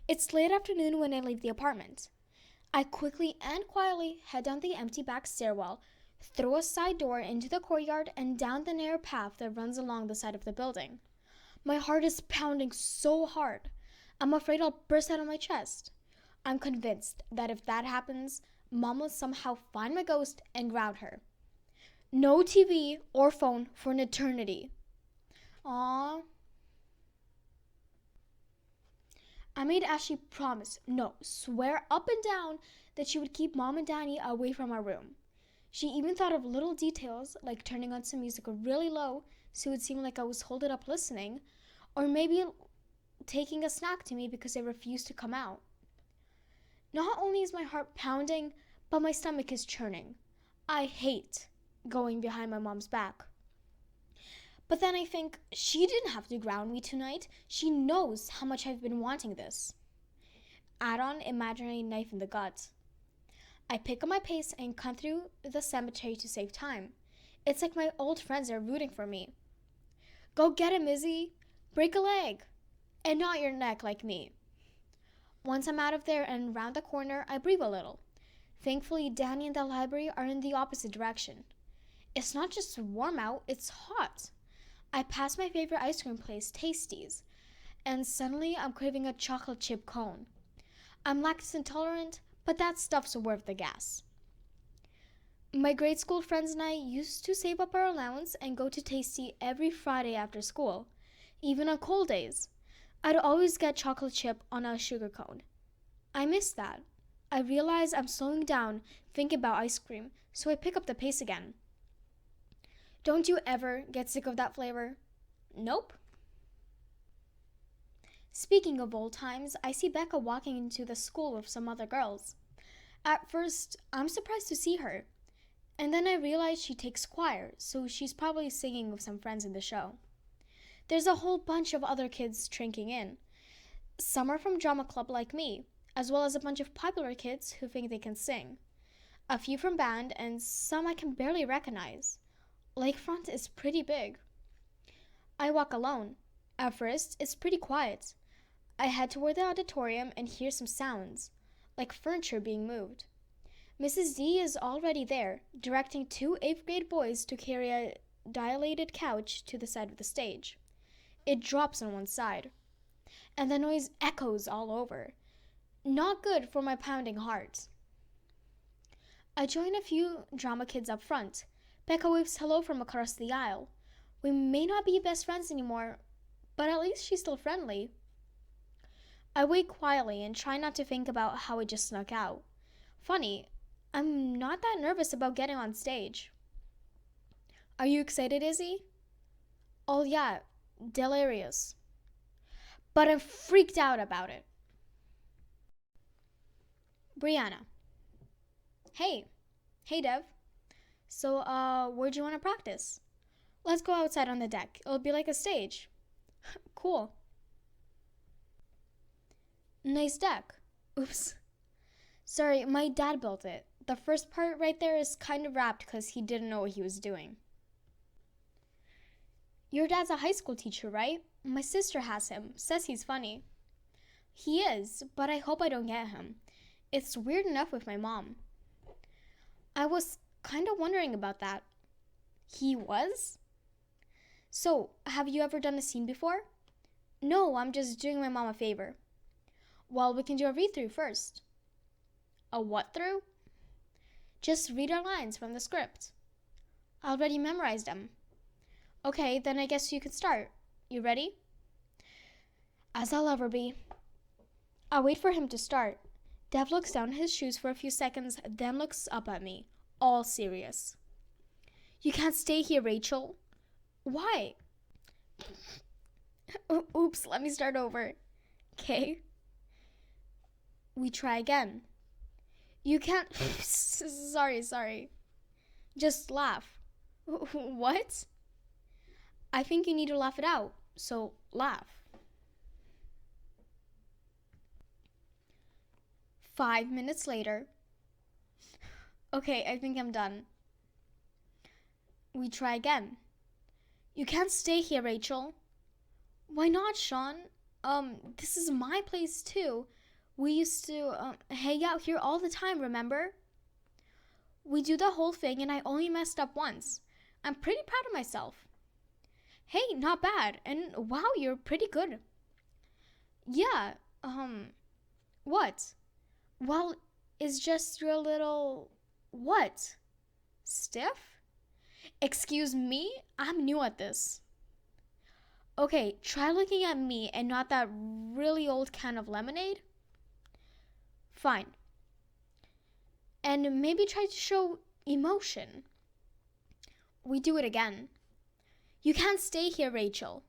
It's late afternoon when I leave the apartment. I quickly and quietly head down the empty back stairwell, through a side door into the courtyard, and down the narrow path that runs along the side of the building. My heart is pounding so hard, I'm afraid I'll burst out of my chest. I'm convinced that if that happens, Mom will somehow find my ghost and ground her. No TV or phone for an eternity. Aww. I made Ashley promise, no, swear up and down that she would keep Mom and Danny away from our room. She even thought of little details like turning on some music really low so it would seem like I was holed up listening, or maybe taking a snack to me because I refused to come out. Not only is my heart pounding, but my stomach is churning. I hate going behind my mom's back. But then I think she didn't have to ground me tonight. She knows how much I've been wanting this. Add on imaginary knife in the gut. I pick up my pace and cut through the cemetery to save time. It's like my old friends are rooting for me. Go get him, Izzy. Break a leg. And not your neck like me. Once I'm out of there and round the corner, I breathe a little. Thankfully, Danny and the library are in the opposite direction. It's not just warm out, it's hot. I pass my favorite ice cream place, Tasties, and suddenly I'm craving a chocolate chip cone. I'm lactose intolerant, but that stuff's worth the gas. My grade school friends and I used to save up our allowance and go to Tasty every Friday after school, even on cold days. I'd always get chocolate chip on a sugar cone. I miss that. I realize I'm slowing down, thinking about ice cream, so I pick up the pace again. Don't you ever get sick of that flavor? Nope. Speaking of old times, I see Becca walking into the school with some other girls. At first, I'm surprised to see her. And then I realize she takes choir, so she's probably singing with some friends in the show. There's a whole bunch of other kids drinking in. Some are from drama club like me, as well as a bunch of popular kids who think they can sing. A few from band, and some I can barely recognize. Lakefront is pretty big. I walk alone. At first, it's pretty quiet. I head toward the auditorium and hear some sounds, like furniture being moved. Mrs. D is already there, directing 2 8th-grade boys to carry a dilated couch to the side of the stage. It drops on one side, and the noise echoes all over. Not good for my pounding heart. I join a few drama kids up front. Becca waves hello from across the aisle. We may not be best friends anymore, but at least she's still friendly. I wait quietly and try not to think about how I just snuck out. Funny, I'm not that nervous about getting on stage. Are you excited, Izzy? Oh yeah, delirious. But I'm freaked out about it. Brianna. Hey. Hey, Dev. So, where'd you want to practice? Let's go outside on the deck. It'll be like a stage. Cool. Nice deck. Oops. Sorry, my dad built it. The first part right there is kind of wrapped because he didn't know what he was doing. Your dad's a high school teacher, right? My sister has him. Says he's funny. He is, but I hope I don't get him. It's weird enough with my mom. I was kind of wondering about that. He was? So, have you ever done a scene before? No, I'm just doing my mom a favor. Well, we can do a read-through first. A what through? Just read our lines from the script. I already memorized them. Okay, then I guess you can start. You ready? As I'll ever be. I wait for him to start. Dev looks down his shoes for a few seconds, then looks up at me, all serious. You can't stay here, Rachel. Why? Oops, let me start over. Okay. We try again. You can't... Sorry. Just laugh. What? I think you need to laugh it out, so laugh. 5 minutes later. Okay, I think I'm done. We try again. You can't stay here, Rachel. Why not, Sean? This is my place too. We used to hang out here all the time, remember? We do the whole thing and I only messed up once. I'm pretty proud of myself. Hey, not bad. And wow, you're pretty good. Yeah, what? Well, it's just you're a little... What? Stiff? Excuse me? I'm new at this. Okay, try looking at me and not that really old can of lemonade. Fine. And maybe try to show emotion. We do it again. You can't stay here, Rachel.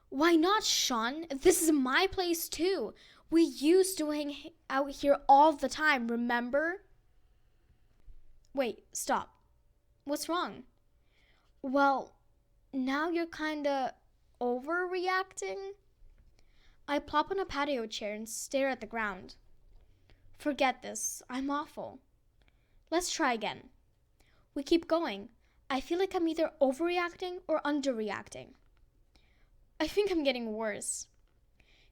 Why not, Sean? This is my place too. We used to hang out here all the time, remember? Wait, stop. What's wrong? Well, now you're kinda overreacting. I plop on a patio chair and stare at the ground. Forget this. I'm awful. Let's try again. We keep going. I feel like I'm either overreacting or underreacting. I think I'm getting worse.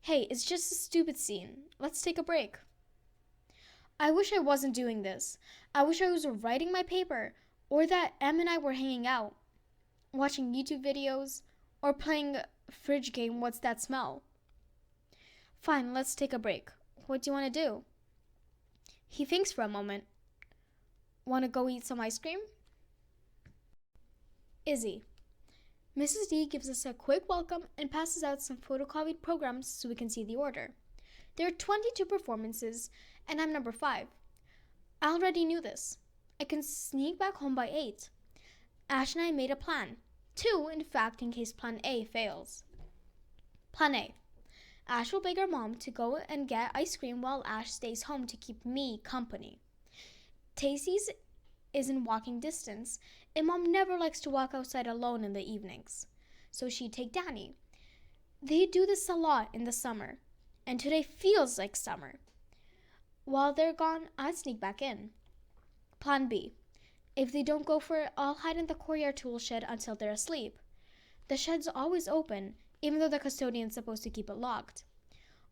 Hey, it's just a stupid scene. Let's take a break. I wish I wasn't doing this. I wish I was writing my paper, or that Em and I were hanging out, watching YouTube videos, or playing fridge game What's That Smell? Fine, let's take a break. What do you want to do? He thinks for a moment. Want to go eat some ice cream? Izzy. Mrs. D gives us a quick welcome and passes out some photocopied programs so we can see the order. There are 22 performances, and I'm number 5. I already knew this. I can sneak back home by 8. Ash and I made a plan. 2, in fact, in case plan A fails. Plan A. Ash will beg our mom to go and get ice cream while Ash stays home to keep me company. Tasty's is in walking distance, and Mom never likes to walk outside alone in the evenings, so she'd take Danny. They do this a lot in the summer, and today feels like summer. While they're gone, I'd sneak back in. Plan B. If they don't go for it, I'll hide in the courtyard tool shed until they're asleep. The shed's always open, even though the custodian's supposed to keep it locked.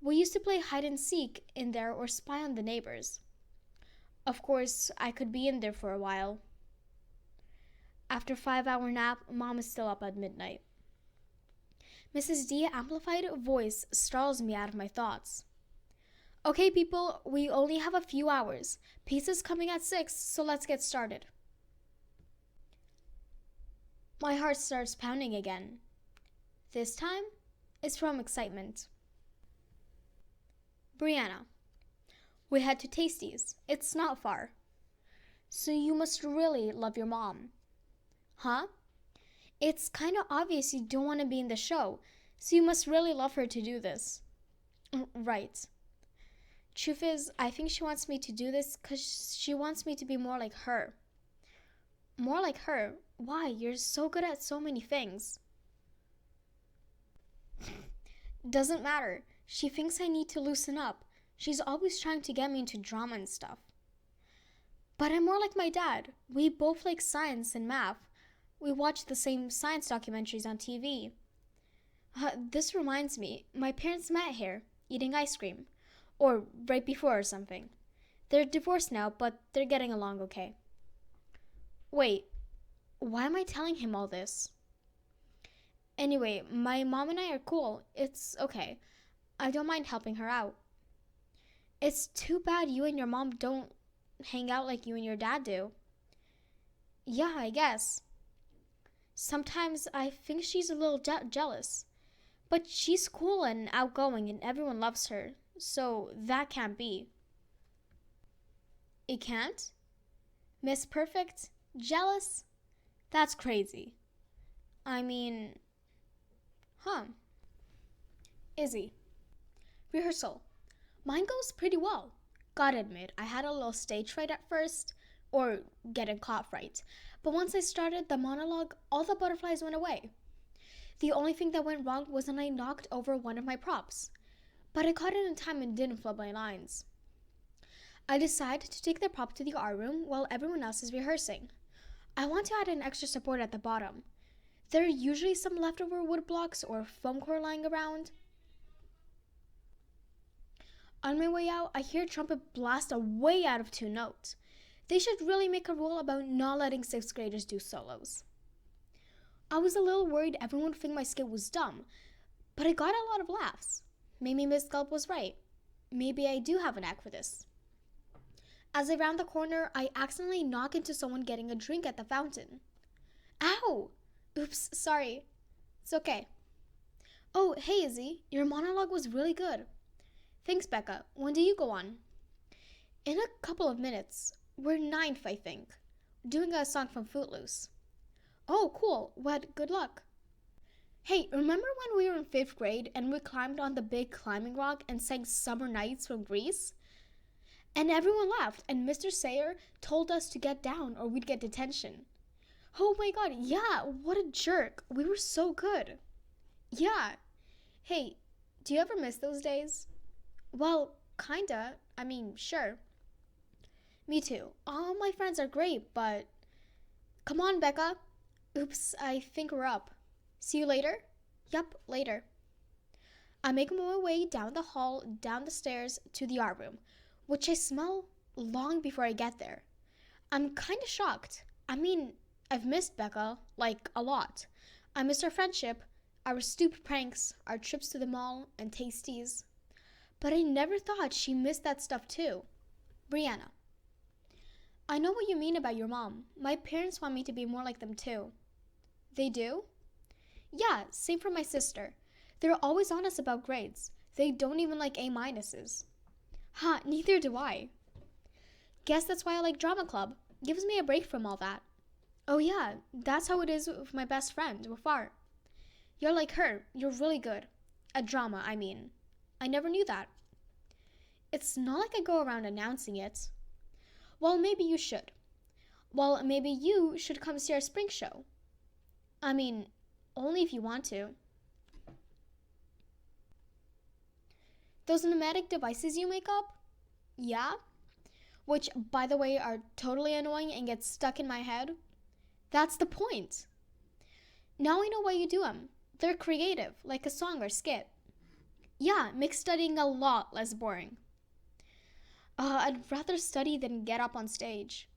We used to play hide and seek in there or spy on the neighbors. Of course, I could be in there for a while. After a 5-hour nap, Mom is still up at midnight. Mrs. D's amplified voice startles me out of my thoughts. Okay, people, we only have a few hours. Pizza's coming at 6, so let's get started. My heart starts pounding again. This time, it's from excitement. Brianna. We head to Tasty's. It's not far. So you must really love your mom. Huh? It's kind of obvious you don't want to be in the show, so you must really love her to do this. Right. Truth is, I think she wants me to do this because she wants me to be more like her. More like her? Why? You're so good at so many things. Doesn't matter. She thinks I need to loosen up. She's always trying to get me into drama and stuff. But I'm more like my dad. We both like science and math. We watch the same science documentaries on TV. This reminds me, my parents met here, eating ice cream. Or right before or something. They're divorced now, but they're getting along okay. Wait, why am I telling him all this? Anyway, my mom and I are cool. It's okay. I don't mind helping her out. It's too bad you and your mom don't hang out like you and your dad do. Yeah, I guess. Sometimes I think she's a little jealous. But she's cool and outgoing and everyone loves her, so that can't be. It can't? Miss Perfect? Jealous? That's crazy. I mean... Izzy. Rehearsal. Mine goes pretty well. Gotta admit, I had a little stage fright at first, or getting caught fright. But once I started the monologue, all the butterflies went away. The only thing that went wrong was when I knocked over one of my props. But I caught it in time and didn't flub my lines. I decided to take the prop to the art room while everyone else is rehearsing. I want to add an extra support at the bottom. There are usually some leftover wood blocks or foam core lying around. On my way out, I hear a trumpet blast a way out of 2 notes. They should really make a rule about not letting 6th graders do solos. I was a little worried everyone would think my skit was dumb, but I got a lot of laughs. Maybe Miss Gulp was right. Maybe I do have a knack for this. As I round the corner, I accidentally knock into someone getting a drink at the fountain. Ow! Oops, sorry. It's okay. Oh, hey Izzy, your monologue was really good. Thanks, Becca. When do you go on? In a couple of minutes. We're 9th, I think. Doing a song from Footloose. Oh, cool. What? Good luck. Hey, remember when we were in 5th grade and we climbed on the big climbing rock and sang Summer Nights from Greece? And everyone laughed, and Mr. Sayer told us to get down or we'd get detention. Oh my god, yeah, what a jerk. We were so good. Yeah. Hey, do you ever miss those days? Well, kinda. I mean, sure. Me too. All my friends are great, but... Come on, Becca. Oops, I think we're up. See you later? Yup, later. I make my way down the hall, down the stairs, to the art room, which I smell long before I get there. I'm kinda shocked. I mean, I've missed Becca, like, a lot. I miss our friendship, our stupid pranks, our trips to the mall, and tasties. But I never thought she missed that stuff too. Brianna. I know what you mean about your mom. My parents want me to be more like them too. They do? Yeah, same for my sister. They're always on us about grades. They don't even like A-minuses. Ha, neither do I. Guess that's why I like drama club. Gives me a break from all that. Oh yeah, that's how it is with my best friend, with art. You're like her. You're really good. At drama, I mean. I never knew that. It's not like I go around announcing it. Well, maybe you should. Well, maybe you should come see our spring show. I mean, only if you want to. Those pneumatic devices you make up? Yeah? Which, by the way, are totally annoying and get stuck in my head? That's the point. Now I know why you do them. They're creative, like a song or skit. Yeah, makes studying a lot less boring. I'd rather study than get up on stage.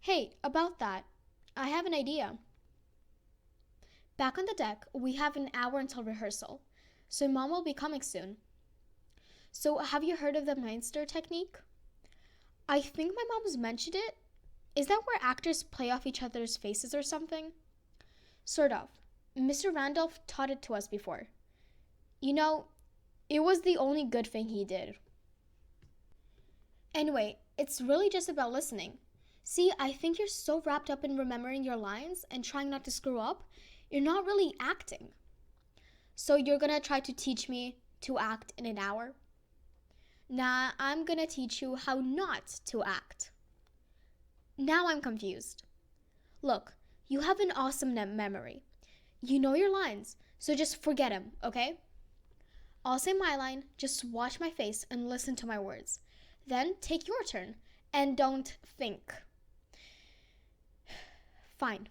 Hey, about that, I have an idea. Back on the deck, we have an hour until rehearsal, so Mom will be coming soon. So have you heard of the Meisner technique? I think my mom's mentioned it. Is that where actors play off each other's faces or something? Sort of. Mr. Randolph taught it to us before. You know, it was the only good thing he did. Anyway, it's really just about listening. See, I think you're so wrapped up in remembering your lines and trying not to screw up, you're not really acting. So you're gonna try to teach me to act in an hour? Nah, I'm gonna teach you how not to act. Now I'm confused. Look, you have an awesome memory. You know your lines, so just forget them, okay? I'll say my line, just watch my face and listen to my words. Then take your turn, and don't think. Fine.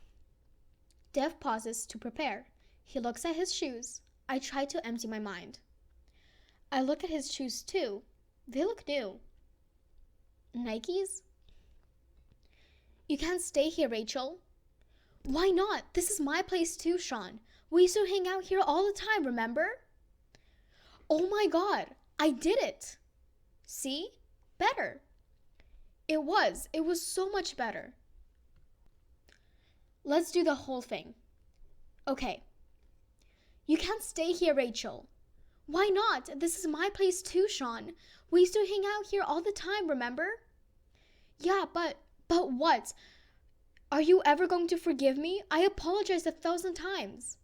Dev pauses to prepare. He looks at his shoes. I try to empty my mind. I look at his shoes too. They look new. Nikes? You can't stay here, Rachel. Why not? This is my place too, Sean. We used to hang out here all the time, remember? Oh my god, I did it. See? Better. It was so much better. Let's do the whole thing. Okay. You can't stay here, Rachel. Why not? This is my place too, Sean. We used to hang out here all the time, remember? Yeah, but what? Are you ever going to forgive me? I apologized 1,000 times.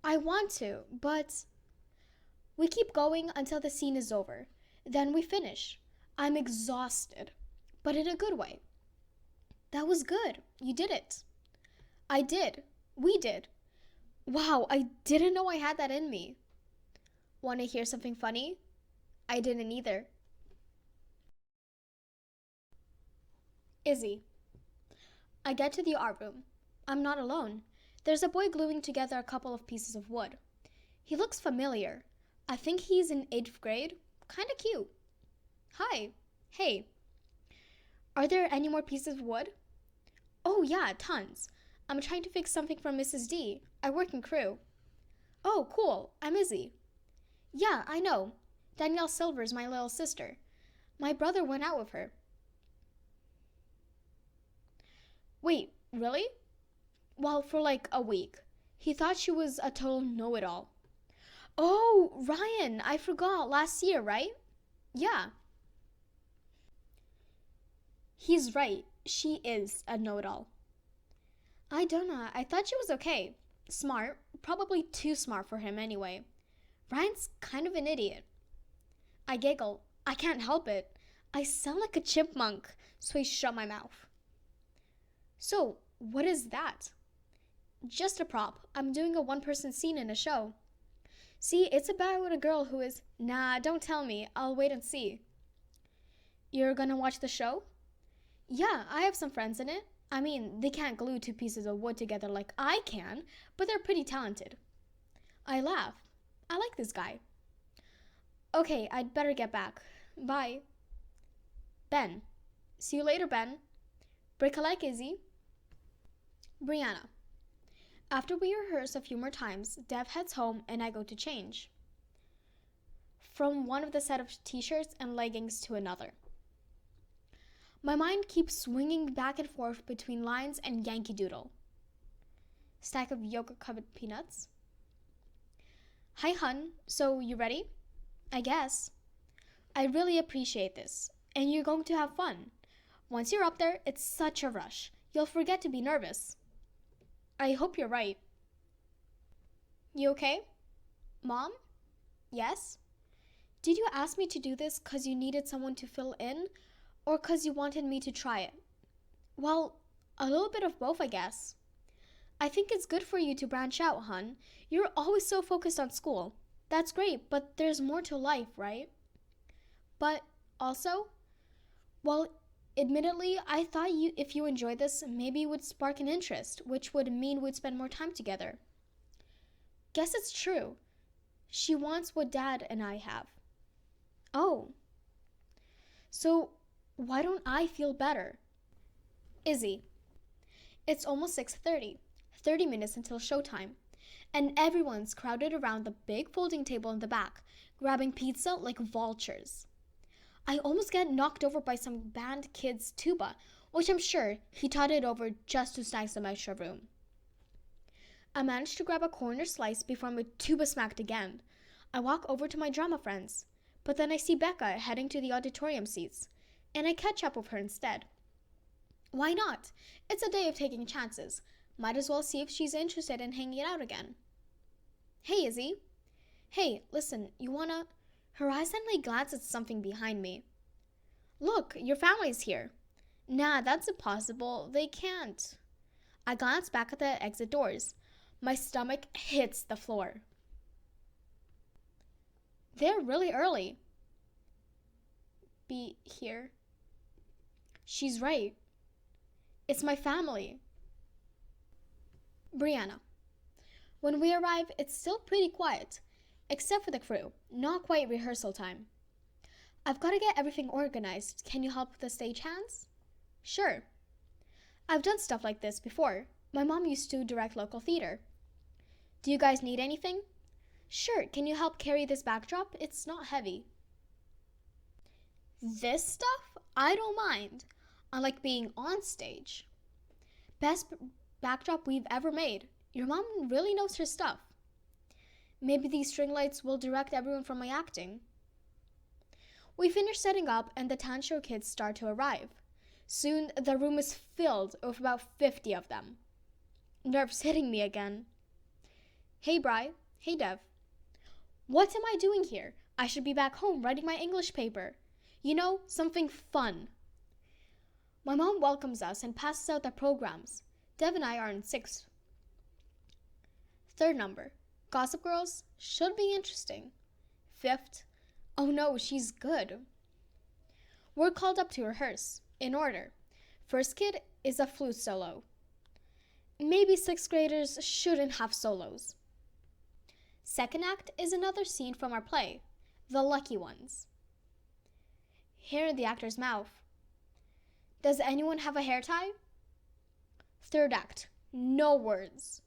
I want to, but... We keep going until the scene is over. Then we finish. I'm exhausted, but in a good way. That was good. You did it. I did. We did. Wow, I didn't know I had that in me. Want to hear something funny? I didn't either. Izzy. I get to the art room. I'm not alone. There's a boy gluing together a couple of pieces of wood. He looks familiar. I think he's in 8th grade. Kinda cute. Hi. Hey. Are there any more pieces of wood? Oh, yeah, tons. I'm trying to fix something for Mrs. D. I work in crew. Oh, cool. I'm Izzy. Yeah, I know. Danielle Silver's my little sister. My brother went out with her. Wait, really? Well, for like a week. He thought she was a total know-it-all. Oh, Ryan, I forgot. Last year, right? Yeah. He's right. She is a know-it-all. I don't know. I thought she was okay. Smart. Probably too smart for him anyway. Ryan's kind of an idiot. I giggle. I can't help it. I sound like a chipmunk, so I shut my mouth. So, what is that? Just a prop. I'm doing a one-person scene in a show. See, it's about a girl who is... Nah, don't tell me. I'll wait and see. You're gonna watch the show? Yeah, I have some friends in it. I mean, they can't glue 2 pieces of wood together like I can, but they're pretty talented. I laugh. I like this guy. Okay, I'd better get back. Bye. Ben. See you later, Ben. Break a leg, Izzy. Brianna. After we rehearse a few more times, Dev heads home and I go to change. From one of the set of t-shirts and leggings to another. My mind keeps swinging back and forth between lines and Yankee Doodle. Stack of yogurt-covered peanuts. Hi, hun. So, you ready? I guess. I really appreciate this. And you're going to have fun. Once you're up there, it's such a rush. You'll forget to be nervous. I hope you're right. You okay? Mom? Yes? Did you ask me to do this because you needed someone to fill in, or because you wanted me to try it? Well, a little bit of both, I guess. I think it's good for you to branch out, hun. You're always so focused on school. That's great, but there's more to life, right? But also, well, admittedly, I thought if you enjoyed this, maybe it would spark an interest, which would mean we'd spend more time together. Guess it's true. She wants what Dad and I have. Oh. So, why don't I feel better? Izzy. It's almost 6:30. 30 minutes until showtime. And everyone's crowded around the big folding table in the back, grabbing pizza like vultures. I almost get knocked over by some band kid's tuba, which I'm sure he taught it over just to snag some extra room. I managed to grab a corner slice before my tuba smacked again. I walk over to my drama friends, but then I see Becca heading to the auditorium seats, and I catch up with her instead. Why not? It's a day of taking chances. Might as well see if she's interested in hanging out again. Hey, Izzy. Hey, listen, you wanna... Her eyes suddenly glance at something behind me. Look, your family's here. Nah, that's impossible. They can't. I glance back at the exit doors. My stomach hits the floor. They're really early. Be here. She's right. It's my family. Brianna. When we arrive, it's still pretty quiet, except for the crew. Not quite rehearsal time. I've got to get everything organized. Can you help with the stagehands? Sure. I've done stuff like this before. My mom used to direct local theater. Do you guys need anything? Sure. Can you help carry this backdrop? It's not heavy. This stuff? I don't mind. I like being on stage. Best backdrop we've ever made. Your mom really knows her stuff. Maybe these string lights will direct everyone from my acting. We finish setting up and the Tancho kids start to arrive. Soon, the room is filled with about 50 of them. Nerves hitting me again. Hey, Bri. Hey, Dev. What am I doing here? I should be back home writing my English paper. You know, something fun. My mom welcomes us and passes out the programs. Dev and I are in 6th. Third number, Gossip Girls, should be interesting. 5th, oh no, she's good. We're called up to rehearse, in order. First kid is a flute solo. Maybe 6th graders shouldn't have solos. Second act is another scene from our play, The Lucky Ones. Hair in the actor's mouth. Does anyone have a hair tie? Third act, no words.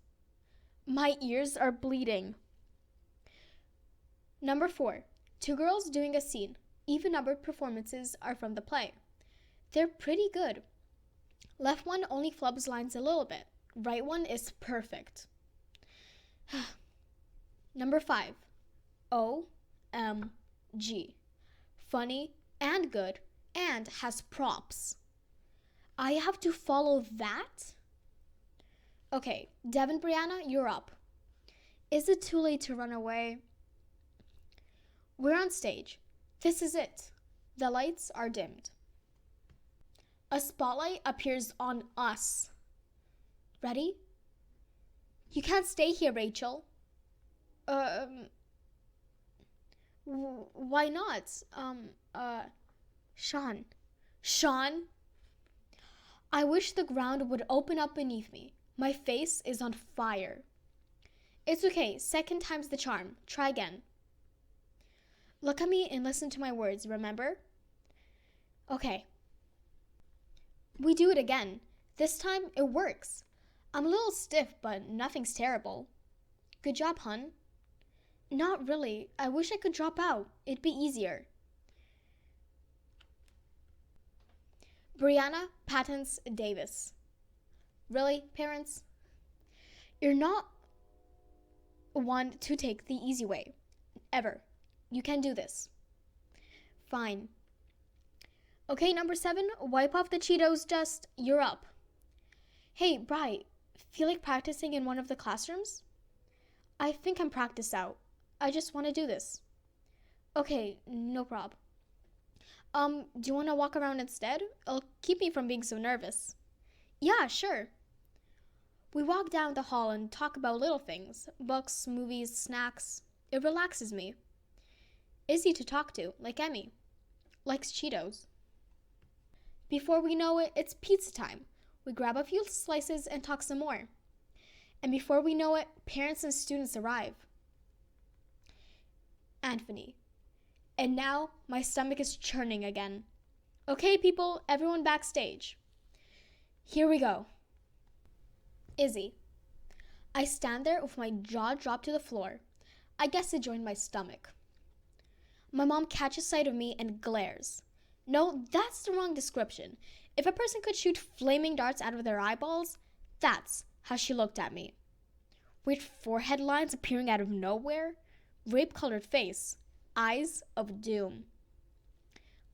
My ears are bleeding. Number 4, 2 girls doing a scene. Even-numbered performances are from the play. They're pretty good. Left one only flubs lines a little bit. Right one is perfect. Number 5, OMG. Funny and good and has props. I have to follow that? Okay, Dev and Brianna, you're up. Is it too late to run away? We're on stage. This is it. The lights are dimmed. A spotlight appears on us. Ready? You can't stay here, Rachel. Why not? Sean. Sean? I wish the ground would open up beneath me. My face is on fire. It's okay. 2nd time's the charm. Try again. Look at me and listen to my words, remember? Okay. We do it again. This time, it works. I'm a little stiff, but nothing's terrible. Good job, hun. Not really. I wish I could drop out. It'd be easier. Brianna Patents Davis. Really, parents? You're not one to take the easy way. Ever. You can do this. Fine. Okay, number 7, wipe off the Cheetos dust. You're up. Hey, Bri, feel like practicing in one of the classrooms? I think I'm practiced out. I just want to do this. Okay, no prob. Do you want to walk around instead? It'll keep me from being so nervous. Yeah, sure. We walk down the hall and talk about little things. Books, movies, snacks. It relaxes me. Easy to talk to, like Emmy. Likes Cheetos. Before we know it, it's pizza time. We grab a few slices and talk some more. And before we know it, parents and students arrive. Anthony. And now my stomach is churning again. Okay, people, everyone backstage. Here we go. Izzy. I stand there with my jaw dropped to the floor. I guess it joined my stomach. My mom catches sight of me and glares. No, that's the wrong description. If a person could shoot flaming darts out of their eyeballs, that's how she looked at me. Weird forehead lines appearing out of nowhere. Rape-colored face. Eyes of doom.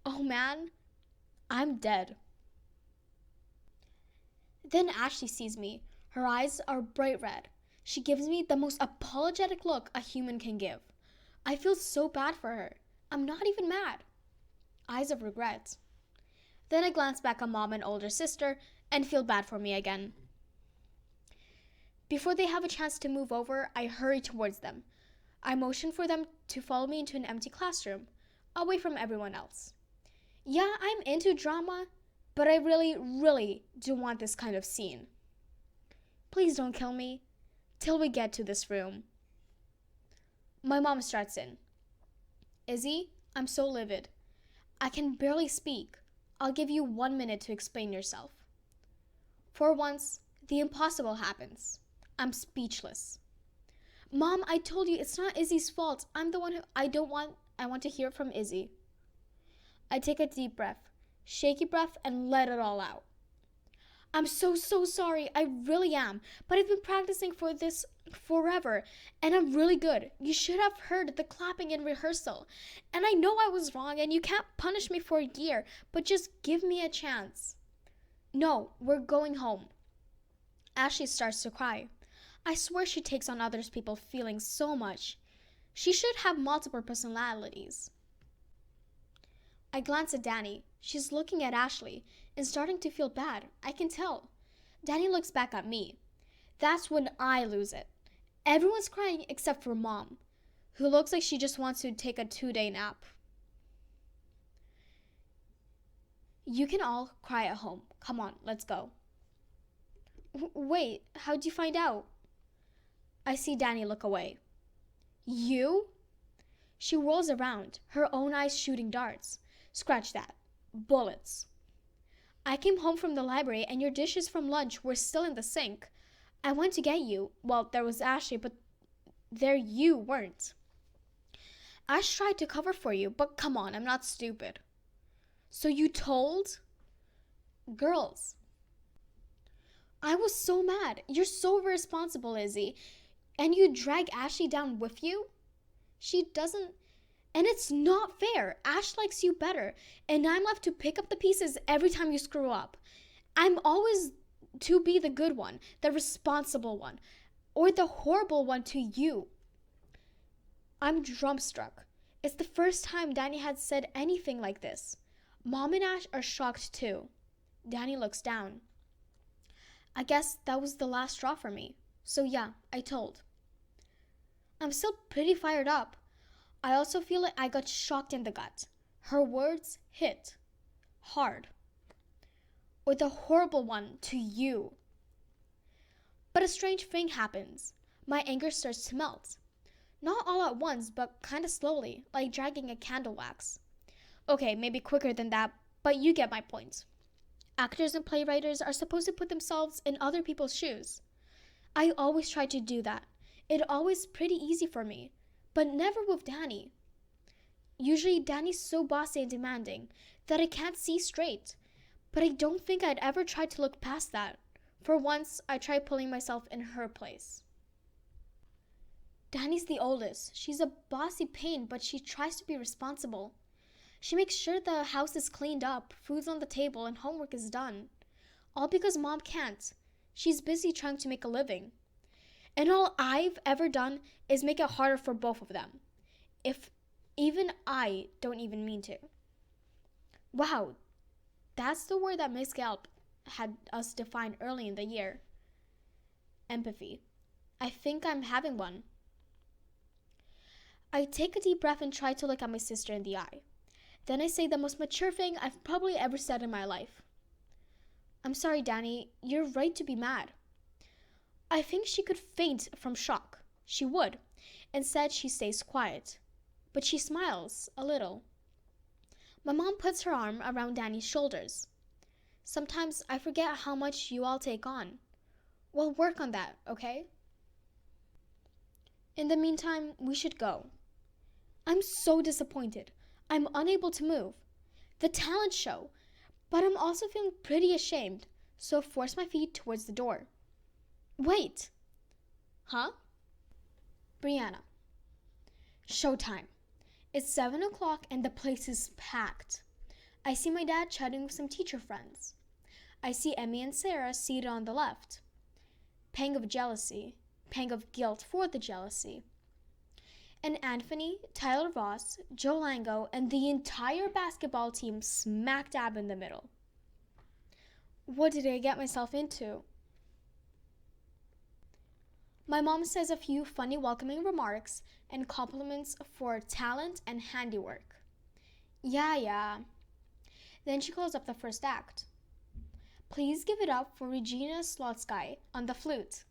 Oh man, I'm dead. Then Ashley sees me. Her eyes are bright red. She gives me the most apologetic look a human can give. I feel so bad for her. I'm not even mad. Eyes of regret. Then I glance back at Mom and older sister and feel bad for me again. Before they have a chance to move over, I hurry towards them. I motion for them to follow me into an empty classroom, away from everyone else. Yeah, I'm into drama, but I really do want this kind of scene. Please don't kill me till we get to this room. My mom starts in. Izzy, I'm so livid. I can barely speak. I'll give you 1 minute to explain yourself. For once, the impossible happens. I'm speechless. Mom, I told you it's not Izzy's fault. I'm the one who I want to hear from Izzy. I take a deep breath, shaky breath, and let it all out. I'm so sorry. I really am. But I've been practicing for this forever, and I'm really good. You should have heard the clapping in rehearsal. And I know I was wrong, and you can't punish me for a year, but just give me a chance. No, we're going home. Ashley starts to cry. I swear she takes on other people's feelings so much. She should have multiple personalities. I glance at Danny. She's looking at Ashley and starting to feel bad. I can tell. Danny looks back at me. That's when I lose it. Everyone's crying except for Mom, who looks like she just wants to take a 2-day nap. You can all cry at home. Come on, let's go. Wait, how'd you find out? I see Danny look away. You? She rolls around, her own eyes shooting darts. Scratch that. Bullets. I came home from the library and your dishes from lunch were still in the sink. I went to get you. Well, there was Ashley, but there you weren't. Ash tried to cover for you, but come on, I'm not stupid. So you told? Girls. I was so mad. You're so irresponsible, Izzy. And you drag Ashley down with you? She doesn't. And it's not fair. Ash likes you better. And I'm left to pick up the pieces every time you screw up. I'm always to be the good one, the responsible one, or the horrible one to you. I'm dumbstruck. It's the first time Danny had said anything like this. Mom and Ash are shocked too. Danny looks down. I guess that was the last straw for me. So yeah, I told. I'm still pretty fired up. I also feel like I got shocked in the gut. Her words hit hard. Or the horrible one to you. But a strange thing happens. My anger starts to melt. Not all at once, but kind of slowly, like dragging a candle wax. Okay, maybe quicker than that, but you get my point. Actors and playwrights are supposed to put themselves in other people's shoes. I always try to do that. It's always pretty easy for me, but never with Danny. Usually Danny's so bossy and demanding that I can't see straight, but I don't think I'd ever try to look past that. For once, I tried pulling myself in her place. Danny's the oldest. She's a bossy pain, but she tries to be responsible. She makes sure the house is cleaned up, food's on the table, and homework is done. All because Mom can't. She's busy trying to make a living. And all I've ever done is make it harder for both of them. If even I don't even mean to. Wow, that's the word that Miss Galp had us define early in the year. Empathy. I think I'm having one. I take a deep breath and try to look at my sister in the eye. Then I say the most mature thing I've probably ever said in my life. I'm sorry, Danny. You're right to be mad. I think she could faint from shock. She would. Instead, she stays quiet. But she smiles a little. My mom puts her arm around Danny's shoulders. Sometimes I forget how much you all take on. We'll work on that, okay? In the meantime, we should go. I'm so disappointed. I'm unable to move. The talent show. But I'm also feeling pretty ashamed, so I force my feet towards the door. Wait. Huh? Brianna. Showtime. It's 7 o'clock and the place is packed. I see my dad chatting with some teacher friends. I see Emmy and Sarah seated on the left. Pang of jealousy. Pang of guilt for the jealousy. And Anthony, Tyler Voss, Joe Lango, and the entire basketball team smack dab in the middle. What did I get myself into? My mom says a few funny welcoming remarks and compliments for talent and handiwork. Yeah. Then she calls up the first act. Please give it up for Regina Slotsky on the flute.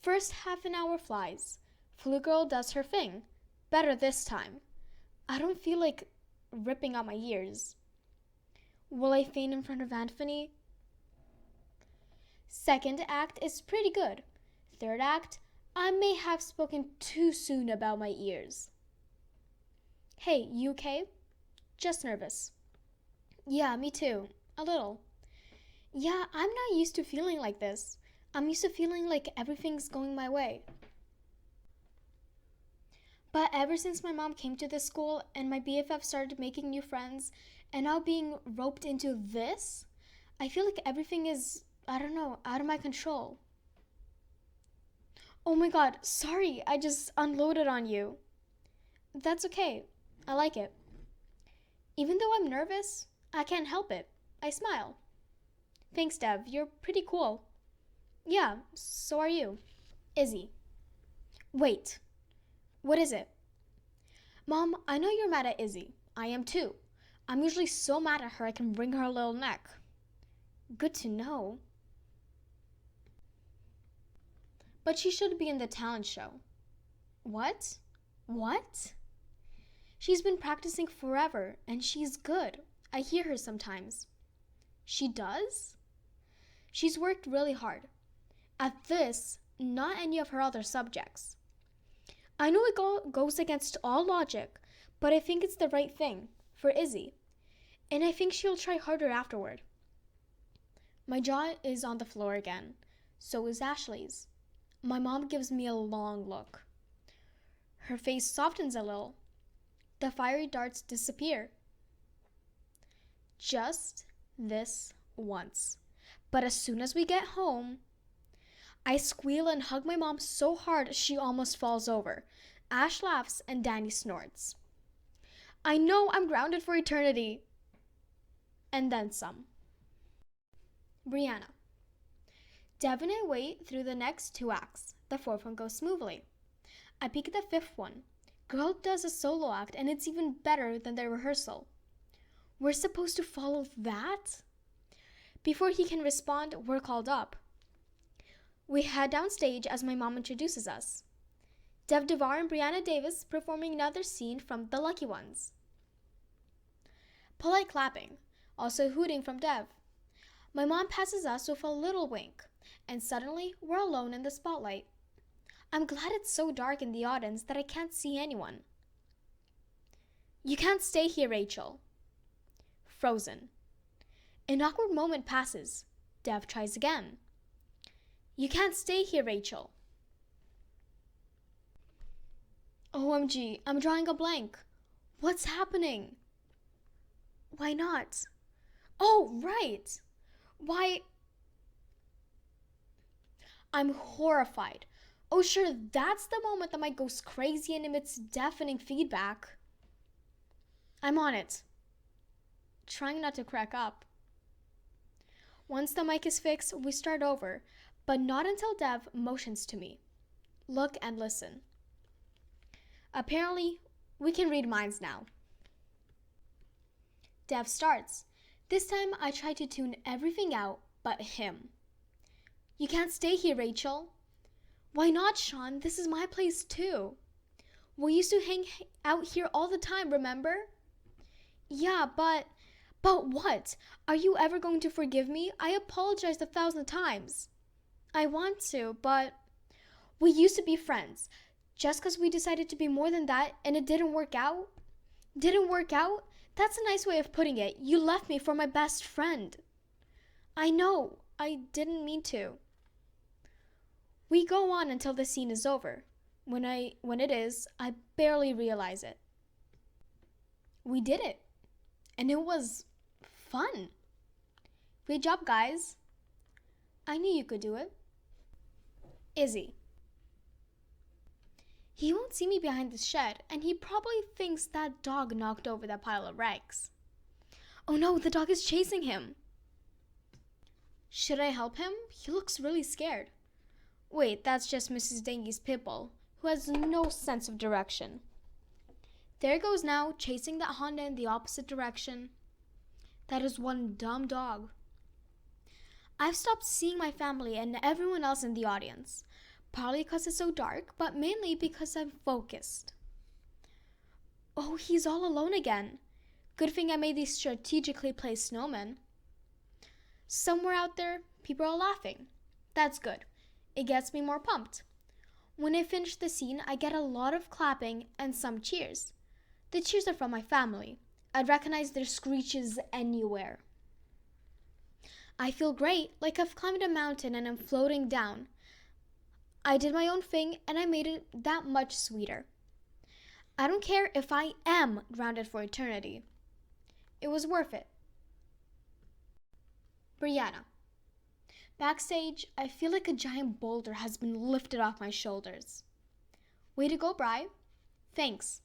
First half an hour flies. Flute girl does her thing. Better this time. I don't feel like ripping out my ears. Will I faint in front of Anthony? Second act is pretty good. Third act, I may have spoken too soon about my ears. Hey, you okay? Just nervous. Yeah, me too. A little. Yeah, I'm not used to feeling like this. I'm used to feeling like everything's going my way. But ever since my mom came to this school and my BFF started making new friends and now being roped into this, I feel like everything is, out of my control. Oh my god, sorry, I just unloaded on you. That's okay. I like it. Even though I'm nervous, I can't help it. I smile. Thanks, Dev. You're pretty cool. Yeah, so are you. Izzy. Wait. What is it? Mom, I know you're mad at Izzy. I am too. I'm usually so mad at her I can wring her little neck. Good to know. But she should be in the talent show. What? What? She's been practicing forever, and she's good. I hear her sometimes. She does? She's worked really hard. At this, not any of her other subjects. I know it goes against all logic, but I think it's the right thing for Izzy. And I think she'll try harder afterward. My jaw is on the floor again. So is Ashley's. My mom gives me a long look. Her face softens a little. The fiery darts disappear. Just this once. But as soon as we get home, I squeal and hug my mom so hard she almost falls over. Ash laughs and Danny snorts. I know I'm grounded for eternity. And then some. Brianna. Dev and I wait through the next 2 acts. The 4th one goes smoothly. I peek at the 5th one. Girl does a solo act and it's even better than the rehearsal. We're supposed to follow that? Before he can respond, we're called up. We head downstage as my mom introduces us. Dev Devar and Brianna Davis performing another scene from The Lucky Ones. Polite clapping, also hooting from Dev. My mom passes us with a little wink, and suddenly we're alone in the spotlight. I'm glad it's so dark in the audience that I can't see anyone. You can't stay here, Rachel. Frozen. An awkward moment passes. Dev tries again. You can't stay here, Rachel. OMG, I'm drawing a blank. What's happening? Why not? Oh, right. Why? I'm horrified. Oh, sure, that's the moment that mic goes crazy and emits deafening feedback. I'm on it. Trying not to crack up. Once the mic is fixed, we start over, but not until Dev motions to me. Look and listen. Apparently, we can read minds now. Dev starts. This time I try to tune everything out but him. You can't stay here, Rachel. Why not, Sean? This is my place too. We used to hang out here all the time, remember? Yeah, but what? Are you ever going to forgive me? I apologized 1,000 times. I want to, but we used to be friends. Just because we decided to be more than that and it didn't work out? Didn't work out? That's a nice way of putting it. You left me for my best friend. I know. I didn't mean to. We go on until the scene is over. When it is, I barely realize it. We did it. And it was fun. Great job, guys. I knew you could do it. Izzy. He won't see me behind this shed, and he probably thinks that dog knocked over that pile of rags. Oh no, the dog is chasing him. Should I help him? He looks really scared. Wait, that's just Mrs. Dengi's pitbull, who has no sense of direction. There it goes now, chasing that Honda in the opposite direction. That is one dumb dog. I've stopped seeing my family and everyone else in the audience. Partly because it's so dark, but mainly because I'm focused. Oh, he's all alone again. Good thing I made these strategically placed snowmen. Somewhere out there, people are laughing. That's good. It gets me more pumped. When I finish the scene, I get a lot of clapping and some cheers. The cheers are from my family. I'd recognize their screeches anywhere. I feel great, like I've climbed a mountain and I'm floating down. I did my own thing and I made it that much sweeter. I don't care if I am grounded for eternity. It was worth it. Brianna. Backstage, I feel like a giant boulder has been lifted off my shoulders. Way to go, Bri. Thanks.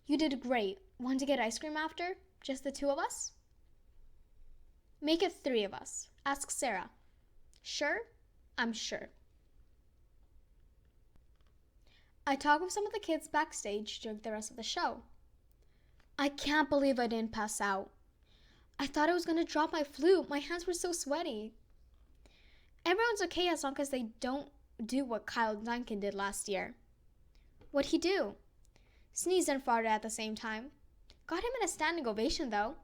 You did great. Want to get ice cream after? Just the 2 of us? Make it 3 of us. Ask Sarah. Sure? I'm sure. I talked with some of the kids backstage during the rest of the show. I can't believe I didn't pass out. I thought I was going to drop my flute. My hands were so sweaty. Everyone's okay as long as they don't do what Kyle Duncan did last year. What'd he do? Sneezed and farted at the same time. Got him in a standing ovation, though.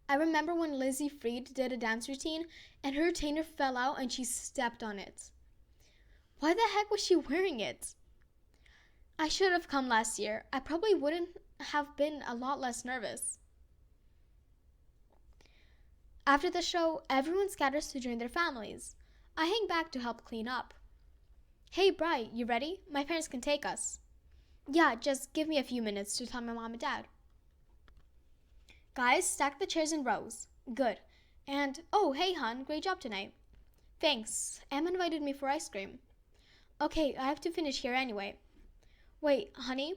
I remember when Lizzie Freed did a dance routine and her retainer fell out and she stepped on it. Why the heck was she wearing it? I should have come last year. I probably wouldn't have been a lot less nervous. After the show, everyone scatters to join their families. I hang back to help clean up. Hey, Bri, you ready? My parents can take us. Yeah, just give me a few minutes to tell my mom and dad. Guys, stack the chairs in rows. Good. And, oh, hey, hon, great job tonight. Thanks. Em invited me for ice cream. Okay, I have to finish here anyway. Wait, honey,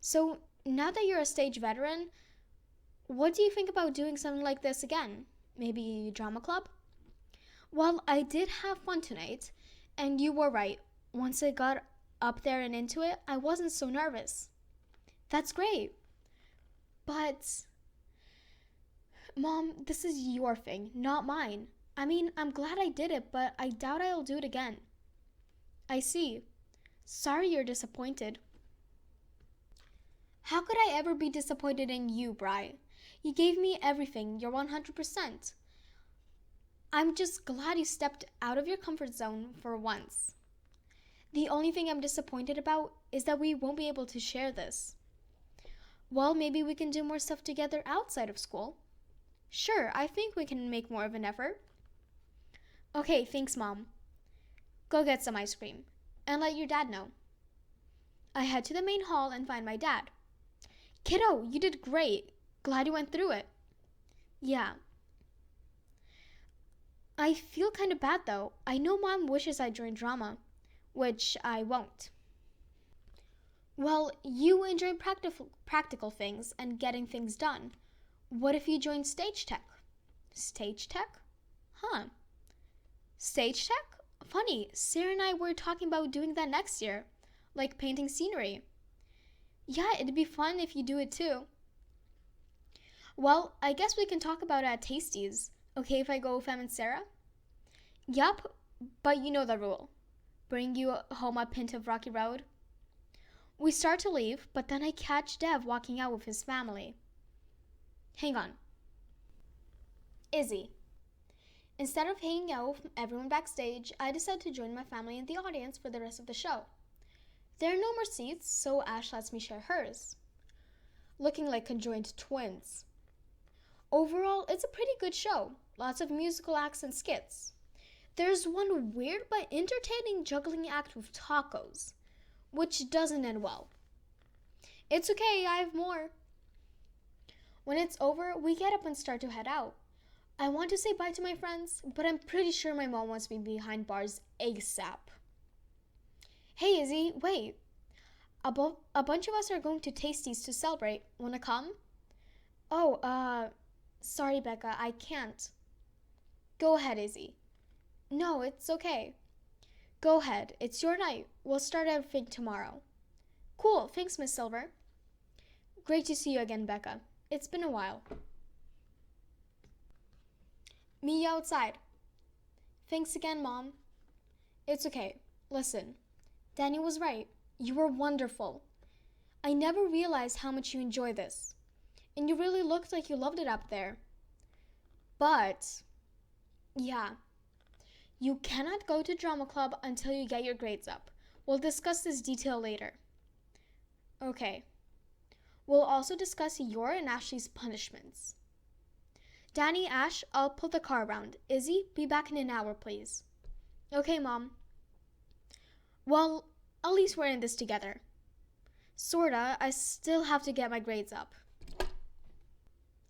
so now that you're a stage veteran, what do you think about doing something like this again? Maybe drama club? Well, I did have fun tonight, and you were right. Once I got up there and into it, I wasn't so nervous. That's great. But, Mom, this is your thing, not mine. I mean, I'm glad I did it, but I doubt I'll do it again. I see. Sorry you're disappointed. How could I ever be disappointed in you, Bri? You gave me everything, you're 100%. I'm just glad you stepped out of your comfort zone for once. The only thing I'm disappointed about is that we won't be able to share this. Well, maybe we can do more stuff together outside of school. Sure, I think we can make more of an effort. Okay, thanks, Mom. Go get some ice cream and let your dad know. I head to the main hall and find my dad. Kiddo, you did great. Glad you went through it. Yeah. I feel kind of bad though. I know Mom wishes I joined drama, which I won't. Well, you enjoy practical things and getting things done. What if you joined stage tech? Stage tech? Huh. Stage tech? Funny, Sarah and I were talking about doing that next year, like painting scenery. Yeah, it'd be fun if you do it too. Well, I guess we can talk about it at Tasties. Okay if I go with Em and Sarah? Yup, but you know the rule. Bring you home a pint of Rocky Road. We start to leave, but then I catch Dev walking out with his family. Hang on. Izzy. Instead of hanging out with everyone backstage, I decide to join my family in the audience for the rest of the show. There are no more seats, so Ash lets me share hers. Looking like conjoined twins. Overall, it's a pretty good show. Lots of musical acts and skits. There's one weird but entertaining juggling act with tacos, which doesn't end well. It's okay, I have more. When it's over, we get up and start to head out. I want to say bye to my friends, but I'm pretty sure my mom wants me behind bars ASAP. Hey Izzy, wait. A bunch of us are going to Tasties to celebrate. Wanna come? Oh, sorry Becca, I can't. Go ahead, Izzy. No, it's okay. Go ahead, it's your night. We'll start everything tomorrow. Cool, thanks, Miss Silver. Great to see you again, Becca. It's been a while. Meet you outside. Thanks again, Mom. It's okay. Listen, Danny was right. You were wonderful. I never realized how much you enjoy this. And you really looked like you loved it up there. But, yeah. You cannot go to drama club until you get your grades up. We'll discuss this detail later. Okay. We'll also discuss your and Ashley's punishments. Danny, Ash, I'll pull the car around. Izzy, be back in an hour, please. Okay, Mom. Well, at least we're in this together. Sorta, I still have to get my grades up.